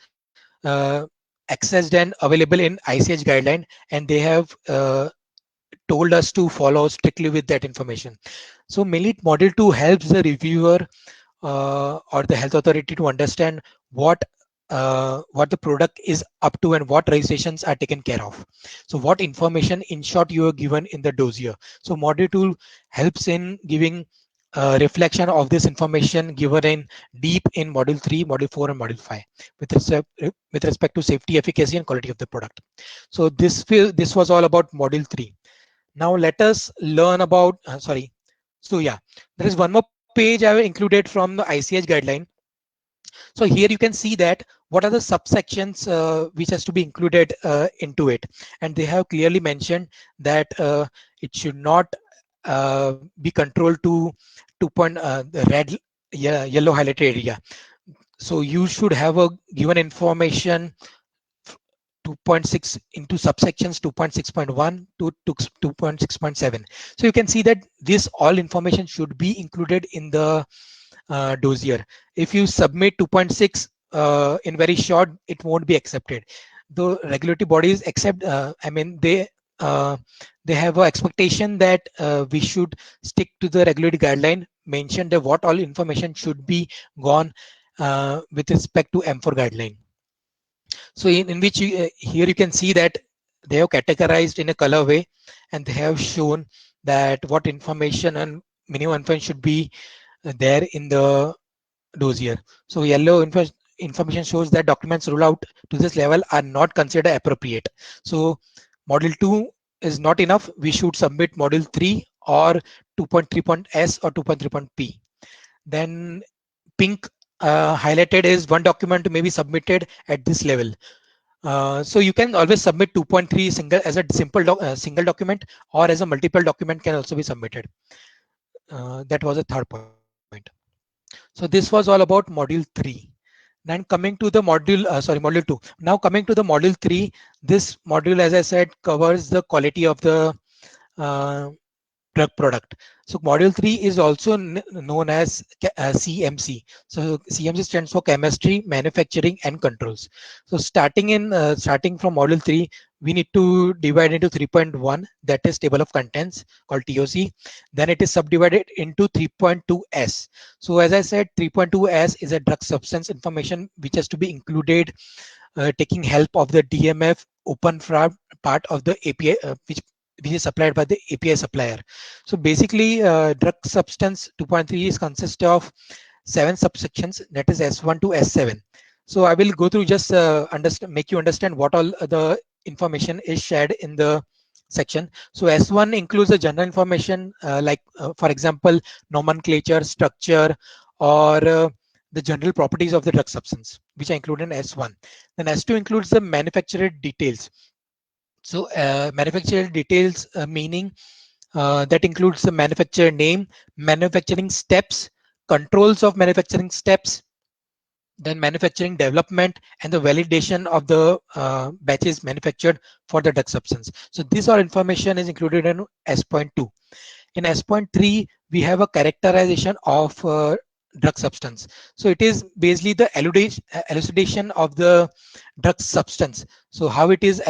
accessed and available in ICH guideline, and they have told us to follow strictly with that information. So mainly module 2 helps the reviewer or the health authority to understand what the product is up to and what registrations are taken care of. So what information in short you are given in the dossier. So module 2 helps in giving reflection of this information given in deep in module 3, module 4, and module 5 with respect to safety, efficacy, and quality of the product. So this was all about module 3. Now let us learn about sorry. So yeah, there is one more page I have included from the ICH guideline. So here you can see that what are the subsections which has to be included into it, and they have clearly mentioned that it should not be controlled to 2 the red, yeah, yellow highlighted area. So you should have a given information 2.6 into subsections 2.6.1 to 2.6.7. So you can see that this all information should be included in the dossier. If you submit 2.6 in very short, it won't be accepted. The regulatory bodies accept, I mean, uh, they have an expectation that we should stick to the regulatory guideline, mention that what all information should be gone with respect to M4 guideline. So in which here you can see that they have categorized in a color way, and they have shown that what information and minimum information should be there in the dossier. So yellow information shows that documents ruled out to this level are not considered appropriate. So module 2 is not enough. We should submit module 3 or 2.3.s or 2.3.p. Then pink highlighted is one document may be submitted at this level. So you can always submit 2.3 single as a single document, or as a multiple document can also be submitted. That was a third point. So this was all about module 3. Then coming to the module 2. Now coming to the module 3, this module, as I said, covers the quality of the uh, drug product. So module 3 is also known as CMC. So CMC stands for chemistry, manufacturing and controls. So starting from module 3, we need to divide into 3.1, that is table of contents called TOC. Then it is subdivided into 3.2S. So as I said, 3.2S is a drug substance information which has to be included, taking help of the DMF open part of the API, which is supplied by the API supplier. So basically, drug substance 2.3 is consist of 7 subsections, that is S1 to S7. So I will go through just make you understand what all the information is shared in the section. So S1 includes the general information like, for example, nomenclature, structure, or the general properties of the drug substance, which are included in S1. Then S2 includes the manufacturer details. So manufacturer details meaning that includes the manufacturer name, manufacturing steps, controls of manufacturing steps, then manufacturing development and the validation of the batches manufactured for the drug substance. So this all information is included in S.2. In S.3, we have a characterization of drug substance. So it is basically the elucidation of the drug substance. So how it is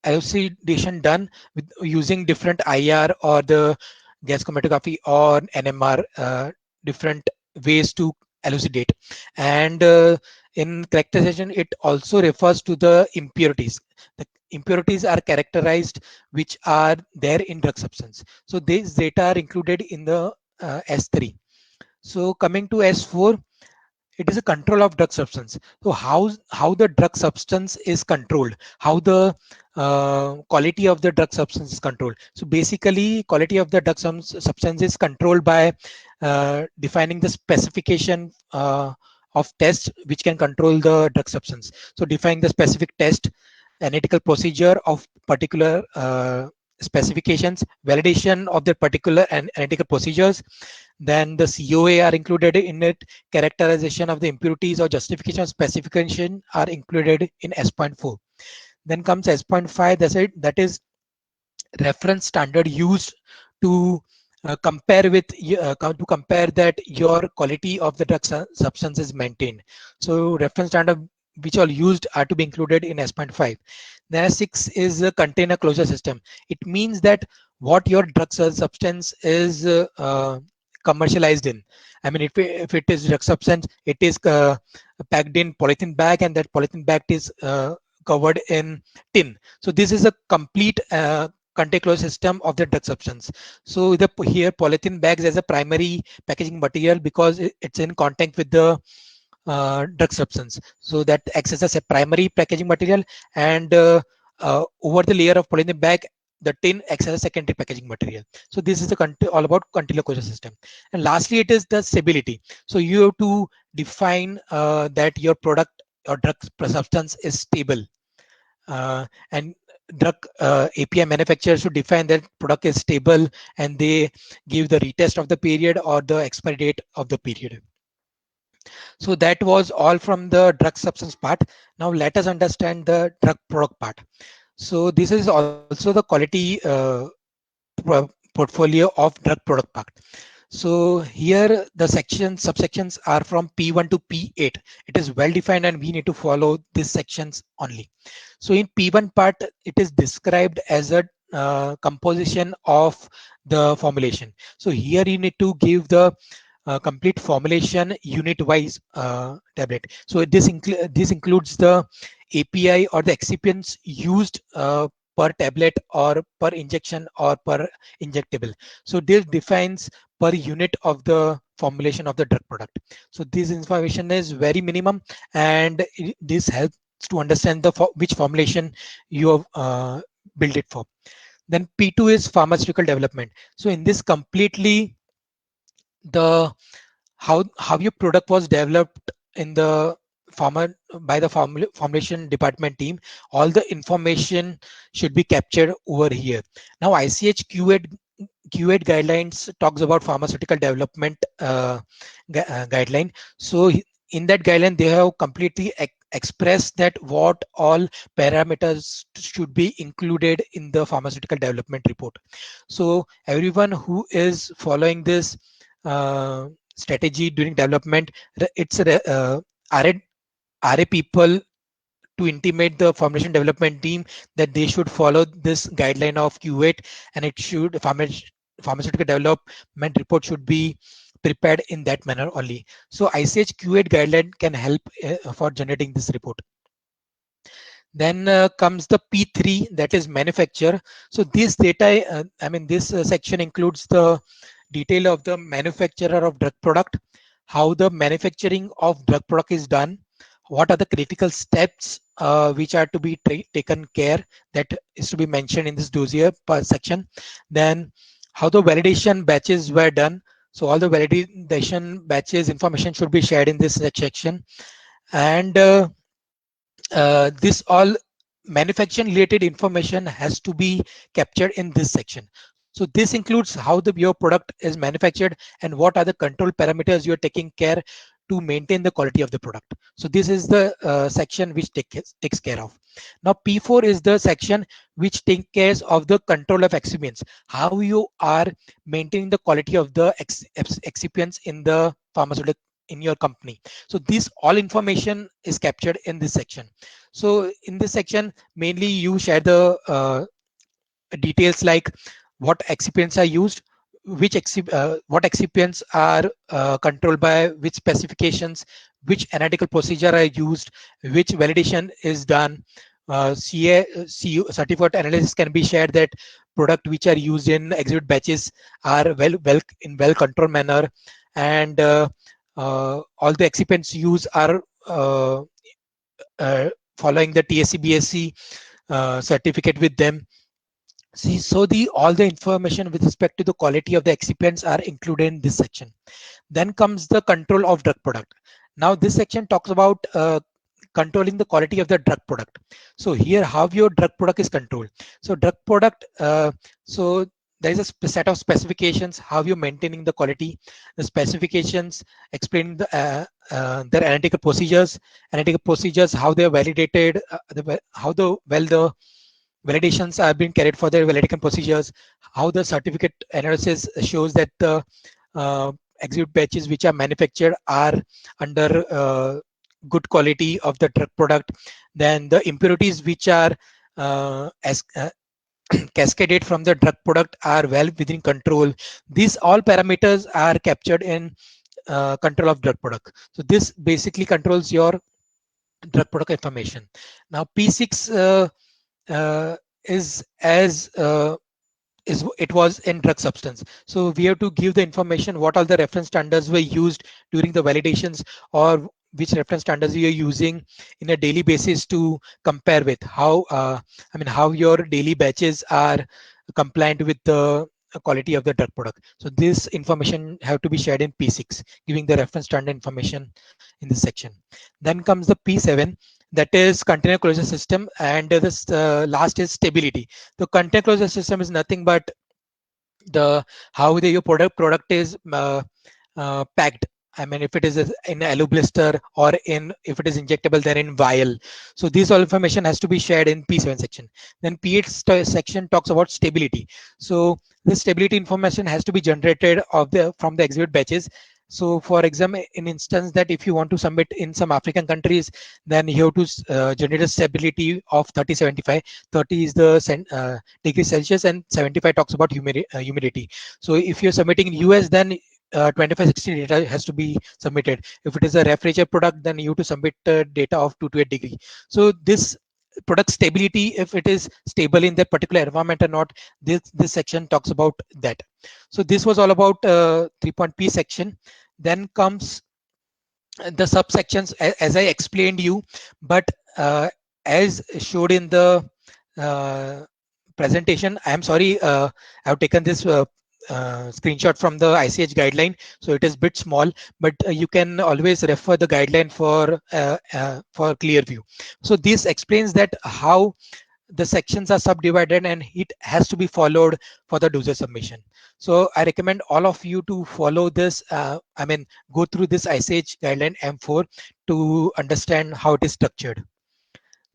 elucidation done with using different IR or the gas chromatography or NMR, different ways to elucidate. And in characterization, it also refers to the impurities. The impurities are characterized which are there in drug substance. So these data are included in the S3. So coming to S4, it is a control of drug substance. So how the drug substance is controlled, how the quality of the drug substance is controlled. So basically, quality of the drug substance is controlled by defining the specification of tests which can control the drug substance. So defining the specific test, analytical procedure of particular specifications, validation of the particular and analytical procedures. Then the COA are included in it, characterization of the impurities or justification of specification are included in S.4. Then comes S.5, that is reference standard used to compare with to compare that your quality of the drug substance is maintained. So reference standard which are used are to be included in S.5. Then S6 is a container closure system. It means that what your drug substance is commercialized in. I mean, if it is drug substance, it is packed in polythene bag, and that polythene bag is covered in tin. So this is a complete container closure system of the drug substance. So here polythene bags as a primary packaging material because it's in contact with the drug substance. So that acts as a primary packaging material, and over the layer of polythene bag, the tin acts as a secondary packaging material. So this is the all about container closure system. And lastly, it is the stability. So you have to define that your product or drug substance is stable, and drug API manufacturers should define that product is stable, and they give the retest of the period or the expiry date of the period. So that was all from the drug substance part. Now let us understand the drug product part. So this is also the quality portfolio of drug product part. So here the subsections are from P1 to P8. It is well defined and we need to follow these sections only. So in P1 part, it is described as a composition of the formulation. So here you need to give the complete formulation unit wise tablet. So this includes the API or the excipients used per tablet or per injection or per injectable. So this defines per unit of the formulation of the drug product. So this information is very minimum, and this helps to understand the which formulation you have built it for. Then P2 is pharmaceutical development. So in this completely the how your product was developed in the pharma by the formulation department team, all the information should be captured over here. Now ICH Q8 guidelines talks about pharmaceutical development guideline. So in that guideline they have completely expressed that what all parameters should be included in the pharmaceutical development report. So everyone who is following this uh, strategy during development, it's RA people to intimate the formulation development team that they should follow this guideline of Q8, and it should pharmaceutical development report should be prepared in that manner only. So ICH Q8 guideline can help for generating this report. Then comes the P3, that is manufacture. So this data, this section includes the detail of the manufacturer of drug product, how the manufacturing of drug product is done, what are the critical steps which are to be taken care, that is to be mentioned in this dossier section. Then how the validation batches were done. So all the validation batches information should be shared in this section. And this all manufacturing related information has to be captured in this section. So this includes how your product is manufactured and what are the control parameters you are taking care to maintain the quality of the product. So this is the section which takes care of. Now P4 is the section which takes care of the control of excipients, how you are maintaining the quality of the excipients in the pharmaceutical in your company. So this all information is captured in this section. So in this section mainly you share the details like what excipients are used, what excipients are controlled by which specifications, which analytical procedure are used, which validation is done. CU certificate analysis can be shared that product which are used in exhibit batches are well controlled manner, and all the excipients used are following the TSC BSc certificate with them. See, so all the information with respect to the quality of the excipients are included in this section. Then comes the control of drug product. Now this section talks about controlling the quality of the drug product. So here how your drug product is controlled. So drug product, so there is a set of specifications how you're maintaining the quality, the specifications explaining their analytical procedures, how they're validated, how the validations are being carried for their validation procedures, how the certificate analysis shows that the exhibit batches which are manufactured are under good quality of the drug product, then the impurities which are cascaded from the drug product are well within control. These all parameters are captured in control of drug product. So this basically controls your drug product information. Now P6 is as it was in drug substance. So we have to give the information what all the reference standards were used during the validations, or which reference standards you're using in a daily basis to compare with how how your daily batches are compliant with the quality of the drug product. So this information have to be shared in P6, giving the reference standard information in this section. Then comes the P7, that is container closure system, and this last is stability. The container closure system is nothing but the how the your product is packed. I mean, if it is in alu blister or in if it is injectable, then in vial. So this all information has to be shared in P7 section. Then P8 section talks about stability. So this stability information has to be generated of the from the exhibit batches. So for example, in instance that if you want to submit in some African countries, then you have to generate a stability of 3075. 30 is the degrees Celsius and 75 talks about humidity. So if you're submitting in US, then 2560 data has to be submitted. If it is a refrigerator product, then you have to submit data of 2 to 8 degree. So this product stability, if it is stable in that particular environment or not, this section talks about that. So this was all about 3.p section. Then comes the subsections as I explained you, but as showed in the uh, presentation, I am sorry, I have taken this screenshot from the ICH guideline, so it is bit small, but you can always refer the guideline for clear view. So this explains that how the sections are subdivided and it has to be followed for the dossier submission. So I recommend all of you to follow this, go through this ICH guideline M4 to understand how it is structured.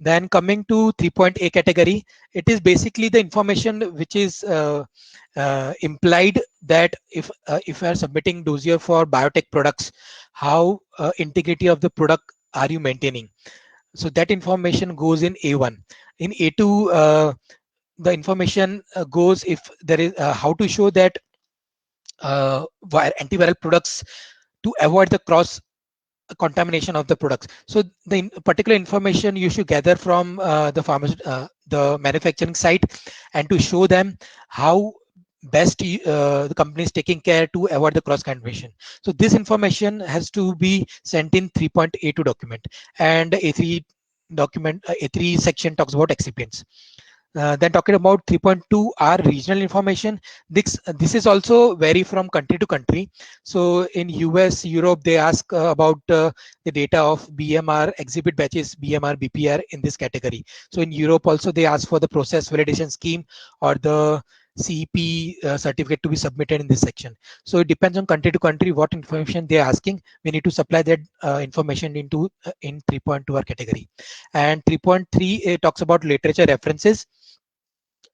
Then coming to 3.A category, it is basically the information which is implied that if you are submitting dossier for biotech products, how integrity of the product are you maintaining? So that information goes in A1. In A2, the information goes if there is how to show that antiviral products to avoid the cross contamination of the products. So the particular information you should gather from the manufacturing site, and to show them how best the company is taking care to avoid the cross contamination. So this information has to be sent in 3.A2 document, and A3 document A3 section talks about excipients. Then talking about 3.2 are regional information. This is also vary from country to country. So in US, Europe, they ask about the data of BMR exhibit batches, BMR, BPR in this category. So in Europe also they ask for the process validation scheme or the CP certificate to be submitted in this section. So it depends on country to country what information they are asking. We need to supply that information into in 3.2 our category. And 3.3 talks about literature references.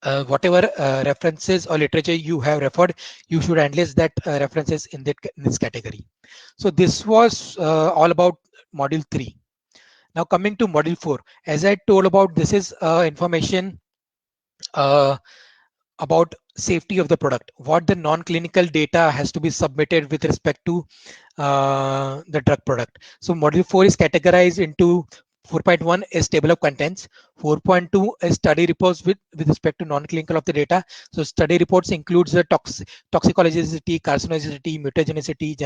Whatever references or literature you have referred, you should analyze that references in this category. So this was all about module 3. Now coming to module 4, as I told about, this is information uh, about safety of the product, what the non-clinical data has to be submitted with respect to the drug product. So module 4 is categorized into 4.1 is table of contents, 4.2 is study reports with respect to non-clinical of the data. So study reports includes the toxicologicity, carcinogenicity, mutagenicity,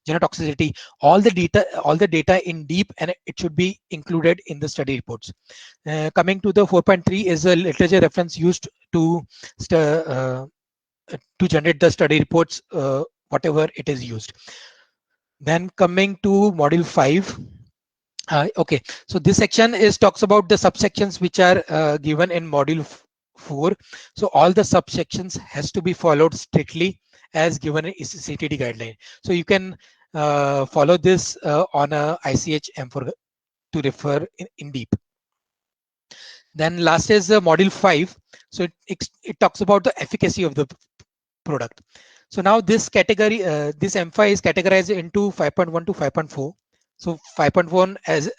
genotoxicity, all the data in deep, and it should be included in the study reports. Coming to the 4.3 is a literature reference used to generate the study reports, whatever it is used. Then coming to module 5. Okay, so this section is talks about the subsections which are given in module 4. So all the subsections has to be followed strictly as given in CTD guideline. So you can follow this on a ICH M4 to refer in deep. Then last is module 5. So it talks about the efficacy of the product. So now this category, this M5 is categorized into 5.1 to 5.4. So 5.1 as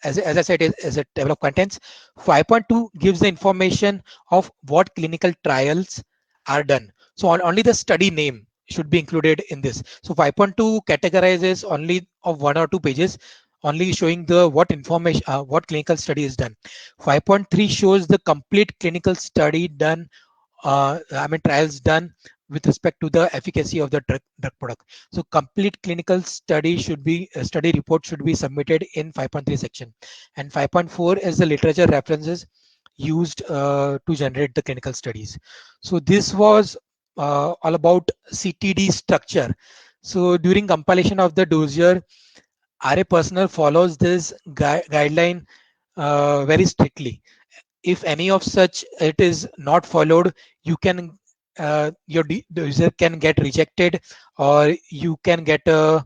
I said is a table of contents. 5.2 gives the information of what clinical trials are done. So only the study name should be included in this. So 5.2 categorizes only of 1 or 2 pages, only showing the what information, what clinical study is done. 5.3 shows the complete clinical study done, trials done with respect to the efficacy of the drug product. So complete clinical study should be study report should be submitted in 5.3 section, and 5.4 is the literature references used to generate the clinical studies. So this was all about CTD structure. So during compilation of the dossier, RA personnel follows this guideline very strictly. If any of such it is not followed, you can user can get rejected, or you can get a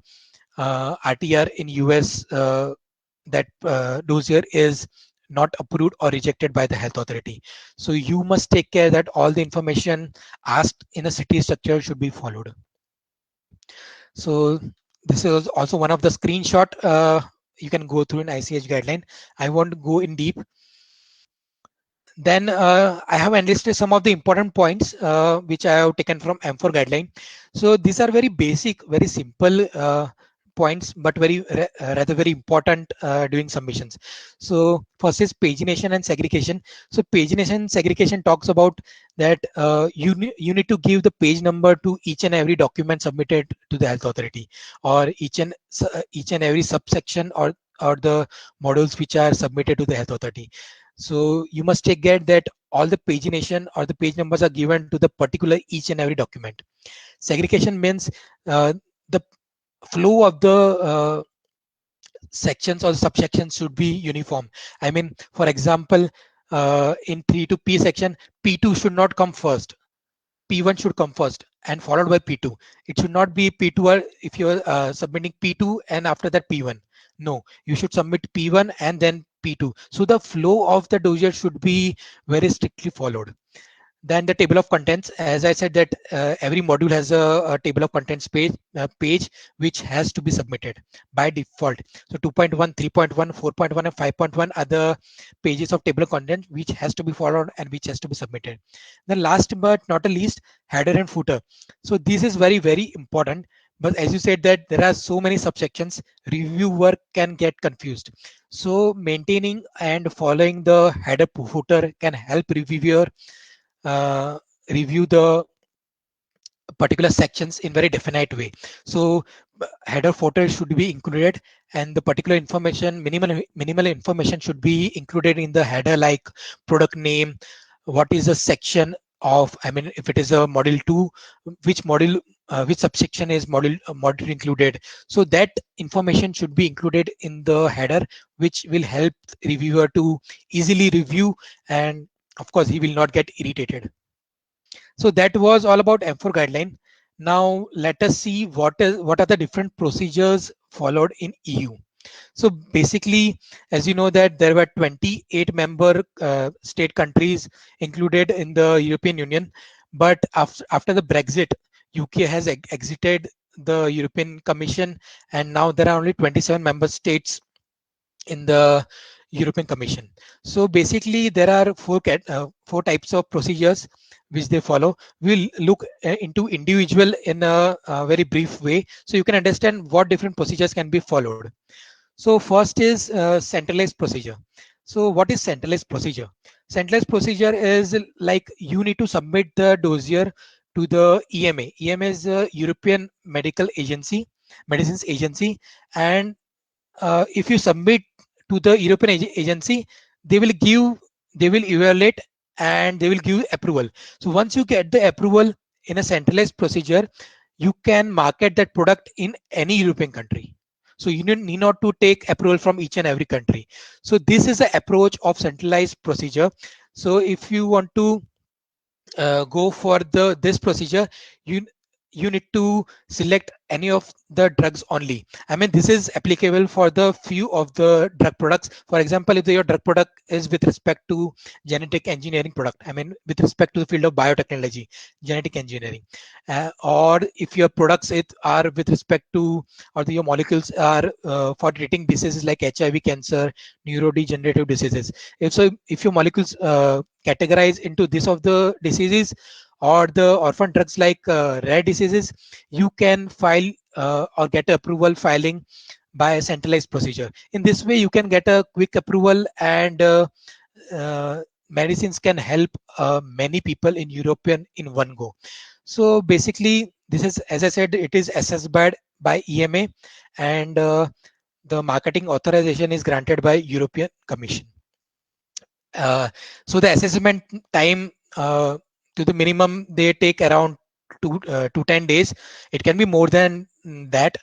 RTR in US that dossier is not approved or rejected by the health authority. So you must take care that all the information asked in a city structure should be followed. So this is also one of the screenshot you can go through an ICH guideline. I won't go in deep. Then I have enlisted some of the important points which I have taken from M4 guideline. So these are very basic, very simple points, but rather very important during submissions. So first is pagination and segregation. So pagination and segregation talks about that you need to give the page number to each and every document submitted to the health authority, or each and every subsection, or the modules which are submitted to the health authority. So you must take care that all the pagination or the page numbers are given to the particular each and every document. Segregation means the flow of the sections or subsections should be uniform. I mean, for example, in 3 to P section, P2 should not come first. P1 should come first and followed by P2. It should not be P2 or if you're submitting P2 and after that P1. No, you should submit P1 and then P2. So the flow of the dossier should be very strictly followed. Then the table of contents, as I said that every module has a table of contents page which has to be submitted by default. So 2.1, 3.1, 4.1 and 5.1 are the pages of table of contents which has to be followed and which has to be submitted. Then last but not the least, header and footer. So this is very important, but as you said that there are so many subsections, reviewer can get confused. So maintaining and following the header footer can help reviewer review the particular sections in very definite way. So header footer should be included, and the particular information, minimal information should be included in the header, like product name, what is the section of, I mean, if it is a module 2, which module, which subsection is module included. So that information should be included in the header, which will help reviewer to easily review, and of course he will not get irritated. So that was all about M4 guideline. Now let us see what are the different procedures followed in EU. So basically, as you know that there were 28 member state countries included in the European Union, but after the Brexit, UK has exited the European Commission, and now there are only 27 member states in the European Commission. So basically, there are four types of procedures which they follow. We'll look into individual in a very brief way, so you can understand what different procedures can be followed. So first is centralized procedure. So what is centralized procedure? Centralized procedure is like you need to submit the dossier to the EMA. EMA is the European Medicines Agency, and if you submit to the European agency, they will evaluate and they will give approval. So once you get the approval in a centralized procedure, you can market that product in any European country. So you need not to take approval from each and every country. So this is the approach of centralized procedure. So if you want to go for this procedure, you you need to select any of the drugs only. I mean, this is applicable for the few of the drug products. For example, if your drug product is with respect to genetic engineering product, I mean with respect to the field of biotechnology, genetic engineering, or if your products are with respect to, or your molecules are for treating diseases like HIV, cancer, neurodegenerative diseases. If your molecules categorize into this of the diseases, or the orphan drugs like rare diseases, you can file or get approval filing by a centralized procedure. In this way, you can get a quick approval, and medicines can help many people in European in one go. So basically, this is, as I said, it is assessed by EMA, and the marketing authorization is granted by European Commission. Uh, so the assessment time, to the minimum, they take around 2 to 10 days. It can be more than that,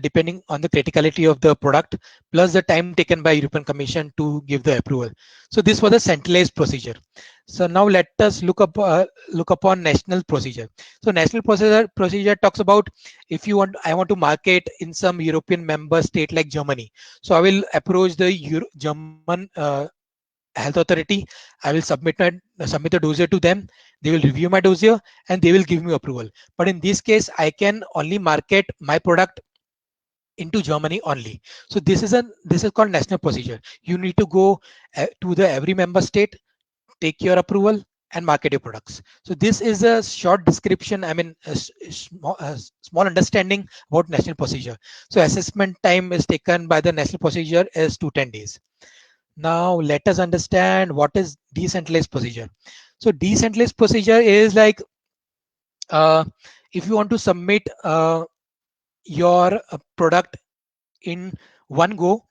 depending on the criticality of the product, plus the time taken by European Commission to give the approval. So this was a centralized procedure. So now let us look upon national procedure. So national procedure talks about, if you want, I want to market in some European member state like Germany. So I will approach the German health authority. I will submit the dossier to them. They will review my dossier and they will give me approval. But in this case, I can only market my product into Germany only. So this is called national procedure. You need to go to the every member state, take your approval and market your products. So this is a short description, I mean a small understanding about national procedure. So assessment time is taken by the national procedure is 2 to 10 days. Now let us understand what is decentralized procedure. So decentralized procedure is like, uh, if you want to submit your product in one go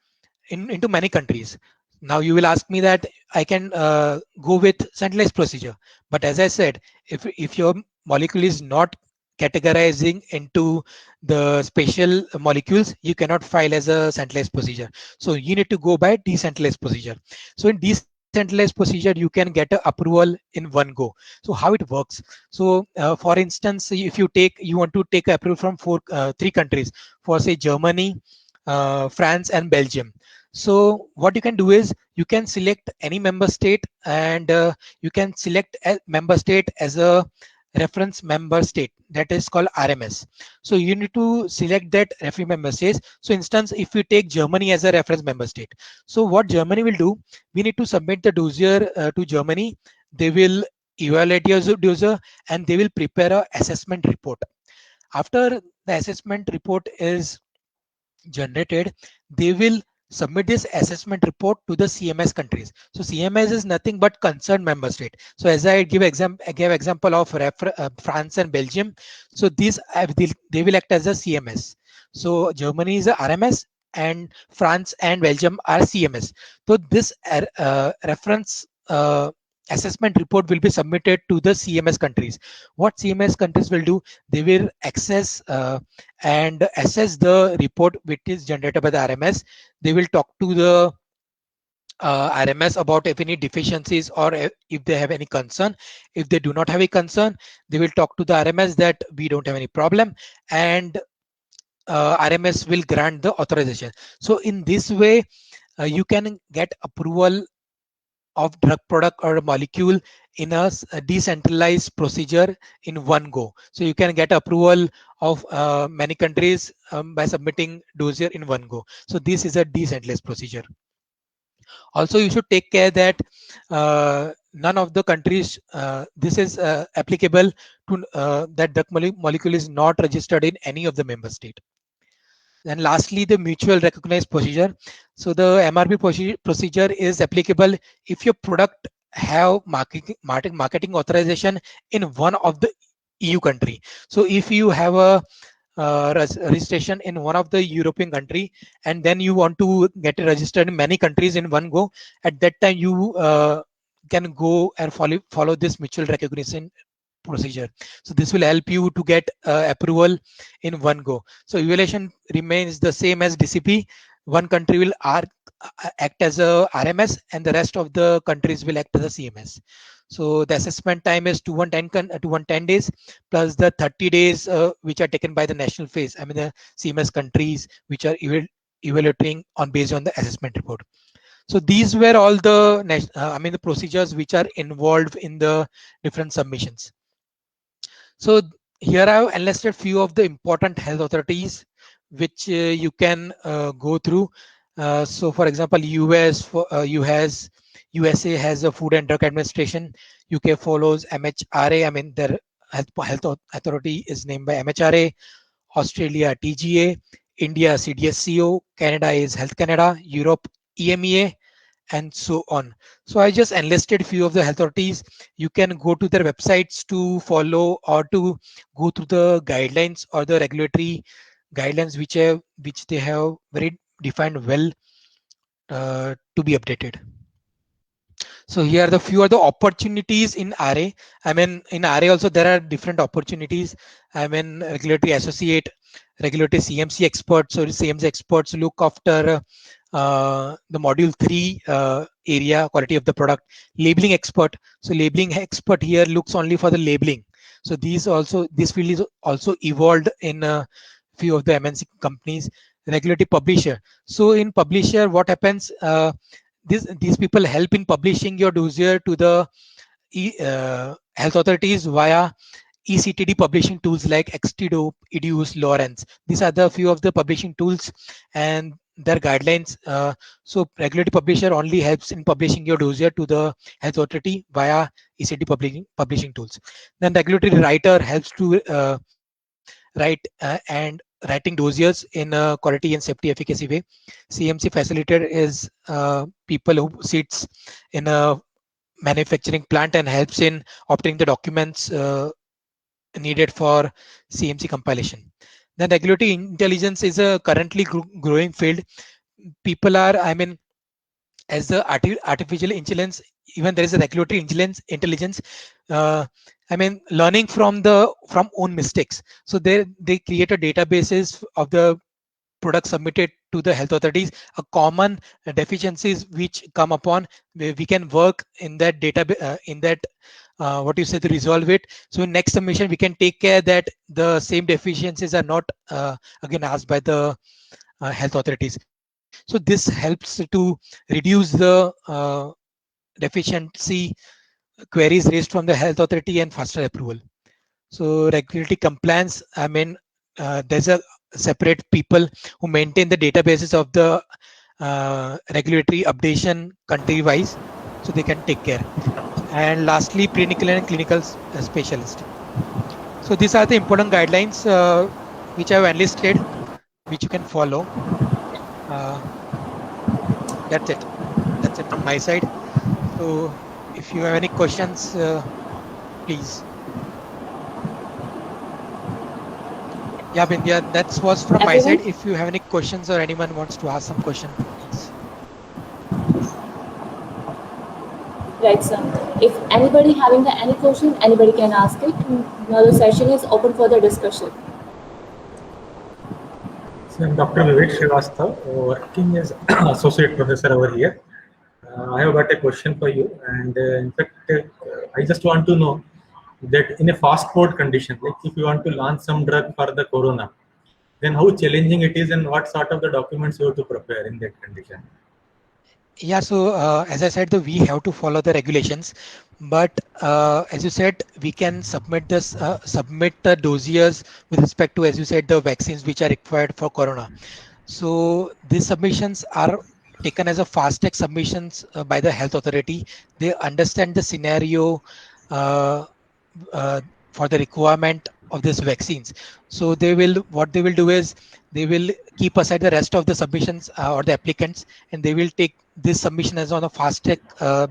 into many countries. Now you will ask me that I can go with centralized procedure, but as I said, if your molecule is not categorizing into the special molecules, you cannot file as a centralized procedure. So you need to go by decentralized procedure. So in decentralized procedure, you can get a approval in one go. So how it works? So for instance, if you want to take approval from 3 countries, for say Germany, France and Belgium. So what you can do is you can select any member state, and you can select a member state as a reference member state, that is called RMS. So you need to select that reference member state. So instance, if we take Germany as a reference member state, so what Germany will do, we need to submit the dossier to Germany. They will evaluate your dossier and they will prepare a assessment report. After the assessment report is generated, they will submit this assessment report to the CMS countries. So CMS is nothing but concerned member state. So as I gave example of France and Belgium. So these they will act as a CMS. So Germany is a RMS and France and Belgium are CMS. So this reference assessment report will be submitted to the CMS countries. What CMS countries will do, they will access and assess the report which is generated by the RMS. They will talk to the RMS about if any deficiencies or if they have any concern. If they do not have a concern, they will talk to the RMS that we don't have any problem, and RMS will grant the authorization. So in this way, you can get approval of drug product or a molecule in a decentralized procedure in one go. So you can get approval of many countries by submitting dossier in one go. So this is a decentralized procedure. Also, you should take care that none of the countries this is applicable to that drug molecule is not registered in any of the member state. And lastly, the mutual recognized procedure. So the MRP procedure is applicable if your product have marketing authorization in one of the EU country. So if you have a registration in one of the European country, and then you want to get it registered in many countries in one go, at that time you can go and follow this mutual recognition procedure. So this will help you to get approval in one go. So evaluation remains the same as DCP. One country will act as a RMS and the rest of the countries will act as a CMS. So the assessment time is 210 days plus the 30 days which are taken by the national phase. I mean the CMS countries which are evaluating on based on the assessment report. So these were all the I mean the procedures which are involved in the different submissions. So here I have enlisted few of the important health authorities which you can go through. So for example, USA has a Food and Drug Administration. UK follows MHRA. I mean their health authority is named by MHRA. Australia TGA. India CDSCO. Canada is Health Canada. Europe EMEA. and so on. So I just enlisted few of the health authorities. You can go to their websites to follow or to go through the guidelines or the regulatory guidelines which they have very defined well to be updated. So here are the few other opportunities in RA. I mean, in RA also there are different opportunities. I mean, regulatory associate, regulatory CMC experts. So CMC experts look after the module 3 area, quality of the product. Labeling expert. So labeling expert here looks only for the labeling. So this field is also evolved in few of the MNC companies. Regulatory publisher. So in publisher, what happens? These people help in publishing your dossier to the health authorities via ECTD publishing tools like Xtido, Educe, Lawrence. These are the few of the publishing tools and their guidelines. So regulatory publisher only helps in publishing your dossier to the health authority via ECTD publishing tools. Then regulatory writer helps to write and writing dossiers in a quality and safety efficacy way. CMC facilitator is people who sits in a manufacturing plant and helps in obtaining the documents needed for CMC compilation. Then regulatory intelligence is a currently growing field. People are, I mean, as the artificial intelligence, even there is a regulatory intelligence. Uh, I mean, learning from own mistakes. So they create a databases of the product submitted to the health authorities, a common deficiencies which come upon, we can work in that data in that what you say to resolve it. So in next submission we can take care that the same deficiencies are not again asked by the health authorities. So this helps to reduce the deficiency queries raised from the health authority and faster approval. So regulatory compliance, I mean, there's a separate people who maintain the databases of the regulatory updation country wise, so they can take care. And lastly, clinical and clinical specialist. So these are the important guidelines which I have enlisted, which you can follow. That's it. That's it from my side. So if you have any questions, please. Yeah, Bindya, that was from my side. If you have any questions or anyone wants to ask some question, please. Right, sir. If anybody having any question, anybody can ask it. Now the session is open for the discussion. So I'm Dr. Vivek Srivastava, working as associate professor over here. I have got a question for you, and in fact, I just want to know that in a fast forward condition, like if you want to launch some drug for the corona, then how challenging it is and what sort of the documents you have to prepare in that condition. Yeah, so as I said, we have to follow the regulations, but as you said, we can submit the dossiers with respect to, as you said, the vaccines which are required for corona. So these submissions are taken as a fast track submissions by the health authority. They understand the scenario for the requirement of these vaccines. So what they will do is they will keep aside the rest of the submissions or the applicants, and they will take this submission as on a fast track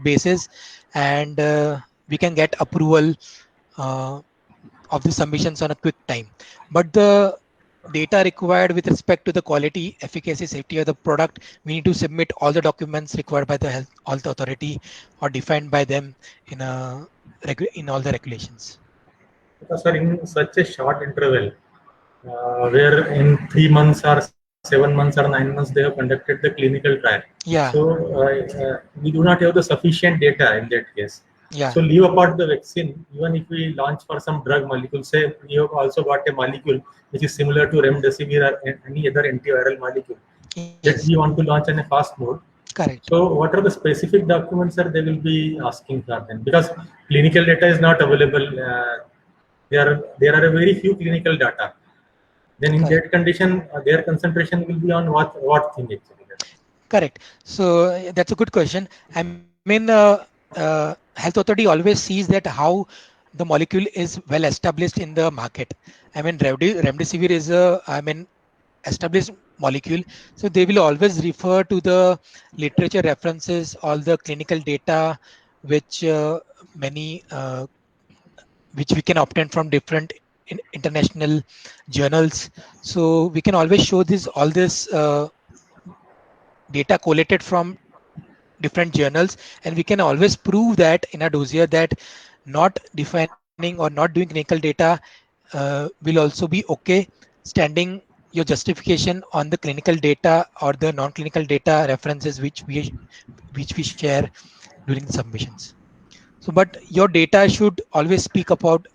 basis, and we can get approval of the submissions on a quick time. But the data required with respect to the quality, efficacy, safety of the product, we need to submit all the documents required by the health authority or defined by them in all the regulations. Because sir, in such a short interval, where in 3 months or 7 months or 9 months they have conducted the clinical trial. Yeah. So we do not have the sufficient data in that case. Yeah. So leave apart the vaccine, even if we launch for some drug molecule, say we have also got a molecule which is similar to remdesivir or any other antiviral molecule that we want to launch in a fast mode. Correct. So what are the specific documents that they will be asking for them? Because clinical data is not available. There are very few clinical data. Then in that condition, their concentration will be on what thing actually? Correct. So that's a good question. I mean, health authority always sees that how the molecule is well established in the market. I mean, remdesivir is established molecule. So they will always refer to the literature references, all the clinical data, which many which we can obtain from different international journals. So we can always show this all this data collated from different journals, and we can always prove that in a dossier that not defining or not doing clinical data will also be okay, standing your justification on the clinical data or the non-clinical data references which we share during the submissions. So but your data should always speak about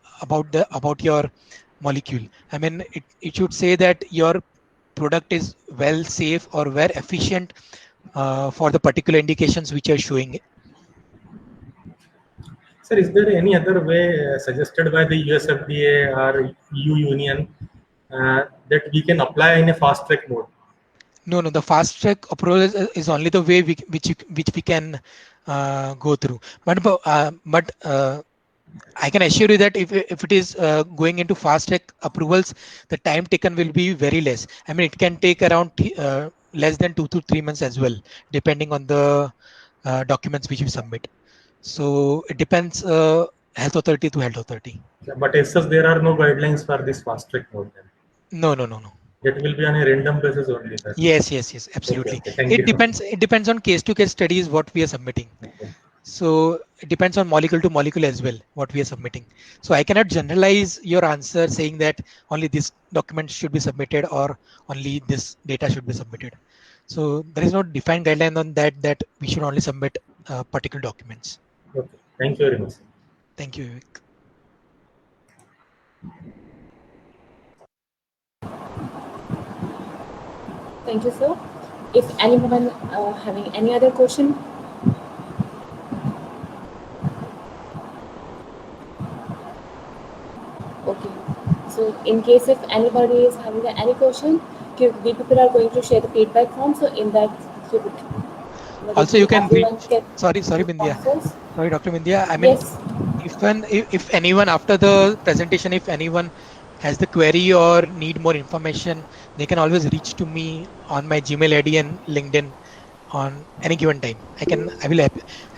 your molecule. I mean, it should say that your product is well safe or well efficient for the particular indications which are showing. Sir, is there any other way suggested by the US FDA or EU Union that we can apply in a fast track mode? No, the fast track approval is only the way which we can go through. But I can assure you that if it is going into fast track approvals, the time taken will be very less. I mean, it can take around less than 2 to 3 months as well, depending on the documents which you submit. So it depends health authority to health authority. But as such, there are no guidelines for this fast track mode. Then. No. It will be on a random basis only, sir. Yes, Okay, absolutely. okay. Thank It you. depends. It depends on case to case studies what we are submitting. Okay. So it depends on molecule to molecule as well, what we are submitting. So I cannot generalize your answer saying that only this document should be submitted or only this data should be submitted. So there is no defined guideline on that we should only submit particular documents. Okay. Thank you very much. Thank you, Vivek. Thank you, sir. If anyone having any other question, okay. So in case if anybody is having any question, we people are going to share the feedback form. So in that, you Also, you can everyone reach. can Sorry, Bindia. answers. Sorry, Dr. Bindia. I mean, Yes. if anyone after the presentation, if anyone has the query or need more information, they can always reach to me on my Gmail ID and LinkedIn on any given time. I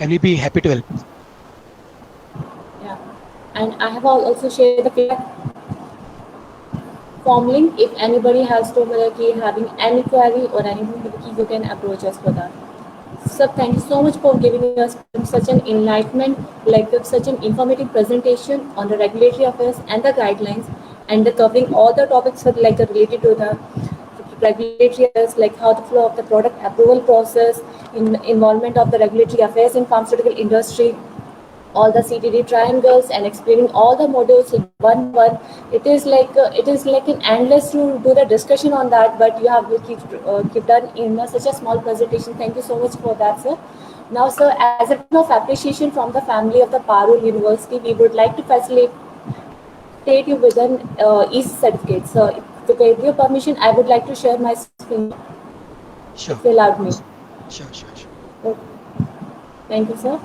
will be happy to help. Yeah. And I have also shared the feedback form link. If anybody has to having any query or anything, you can approach us for that. Sir, thank you so much for giving us such an enlightenment, like such an informative presentation on the regulatory affairs and the guidelines, and the covering all the topics like related to the regulatory affairs, like how the flow of the product approval process, in involvement of the regulatory affairs in pharmaceutical industry, all the CTD triangles, and explaining all the modules in one by one. It is like an endless to do the discussion on that, but you have keep done in such a small presentation. Thank you so much for that, sir. Now, sir, as a token of appreciation from the family of the Parul University, we would like to facilitate you with an EASE certificate. So, with your permission, I would like to share my screen Sure, if you allowed me. sure. Okay. Thank you, sir.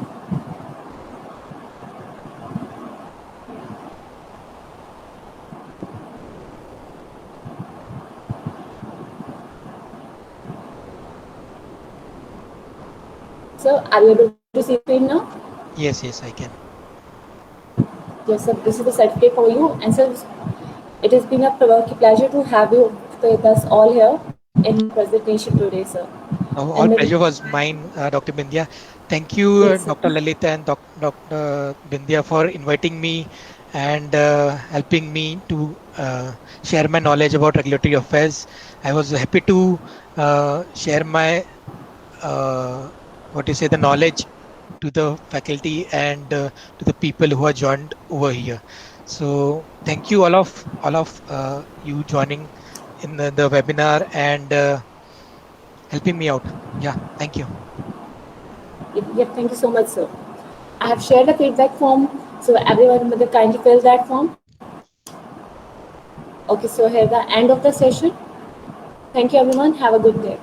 Sir, are you able to see the screen now? Yes, I can. Yes, sir. This is the certificate for you. And sir, it has been a pleasure to have you with us all here in my presentation today, sir. And All maybe, pleasure was mine, Dr. Bindia. Thank you, yes, sir. Dr. Lalita and Dr. Bindia, for inviting me and helping me to share my knowledge about regulatory affairs. I was happy to share my what you say the knowledge to the faculty and to the people who are joined over here. So thank you all of you joining in the webinar and helping me out. Yeah, thank you. Yep, thank you so much, sir. I have shared the feedback form, so everyone will kindly fill that form. Okay, so here the end of the session. Thank you, everyone. Have a good day.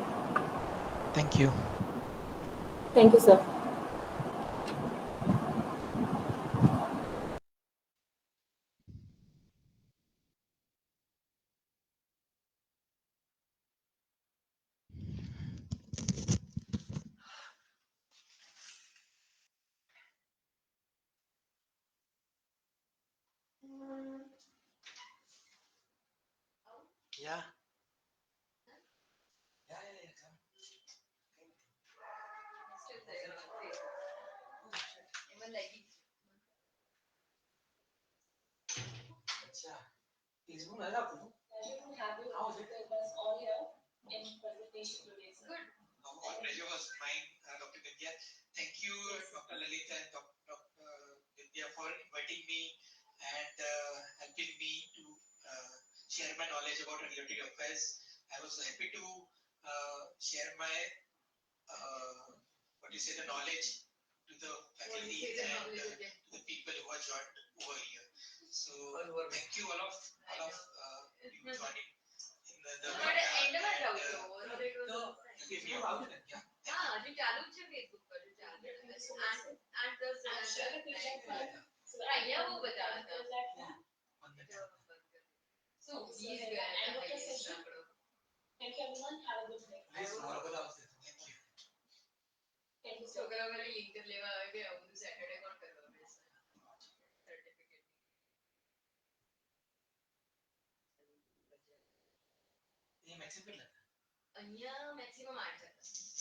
Thank you. Thank you, sir. Yeah. Yeah. Come. Still there on Facebook. Even like it. अच्छा. Facebook में लगा आपको? Pleasure to have you with us all here in presentation today, sir. Good. All pleasure was mine, Dr. Vidya. Thank you, Dr. Lalita and Dr. Vidya, for inviting me and helping me to share my knowledge about regulatory affairs. I was happy to share my the knowledge to the faculty and to the people who are joined over here. So thank you all of you joining in the end में जाओ तो give me out. Yeah. हाँ जो चालू है Facebook पर जो चालू है and the yeah वो बता रहा था so please go ahead and Thank you everyone. Have a good day. Please, Thank you so so much. अगर हमारे लिंक कर लेवा आगे हम तो सैटरडे कॉल करवा मेरे से सर्टिफिकेट ये मैक्सिमम અહીંયા મેક્સિમમ 8 હતા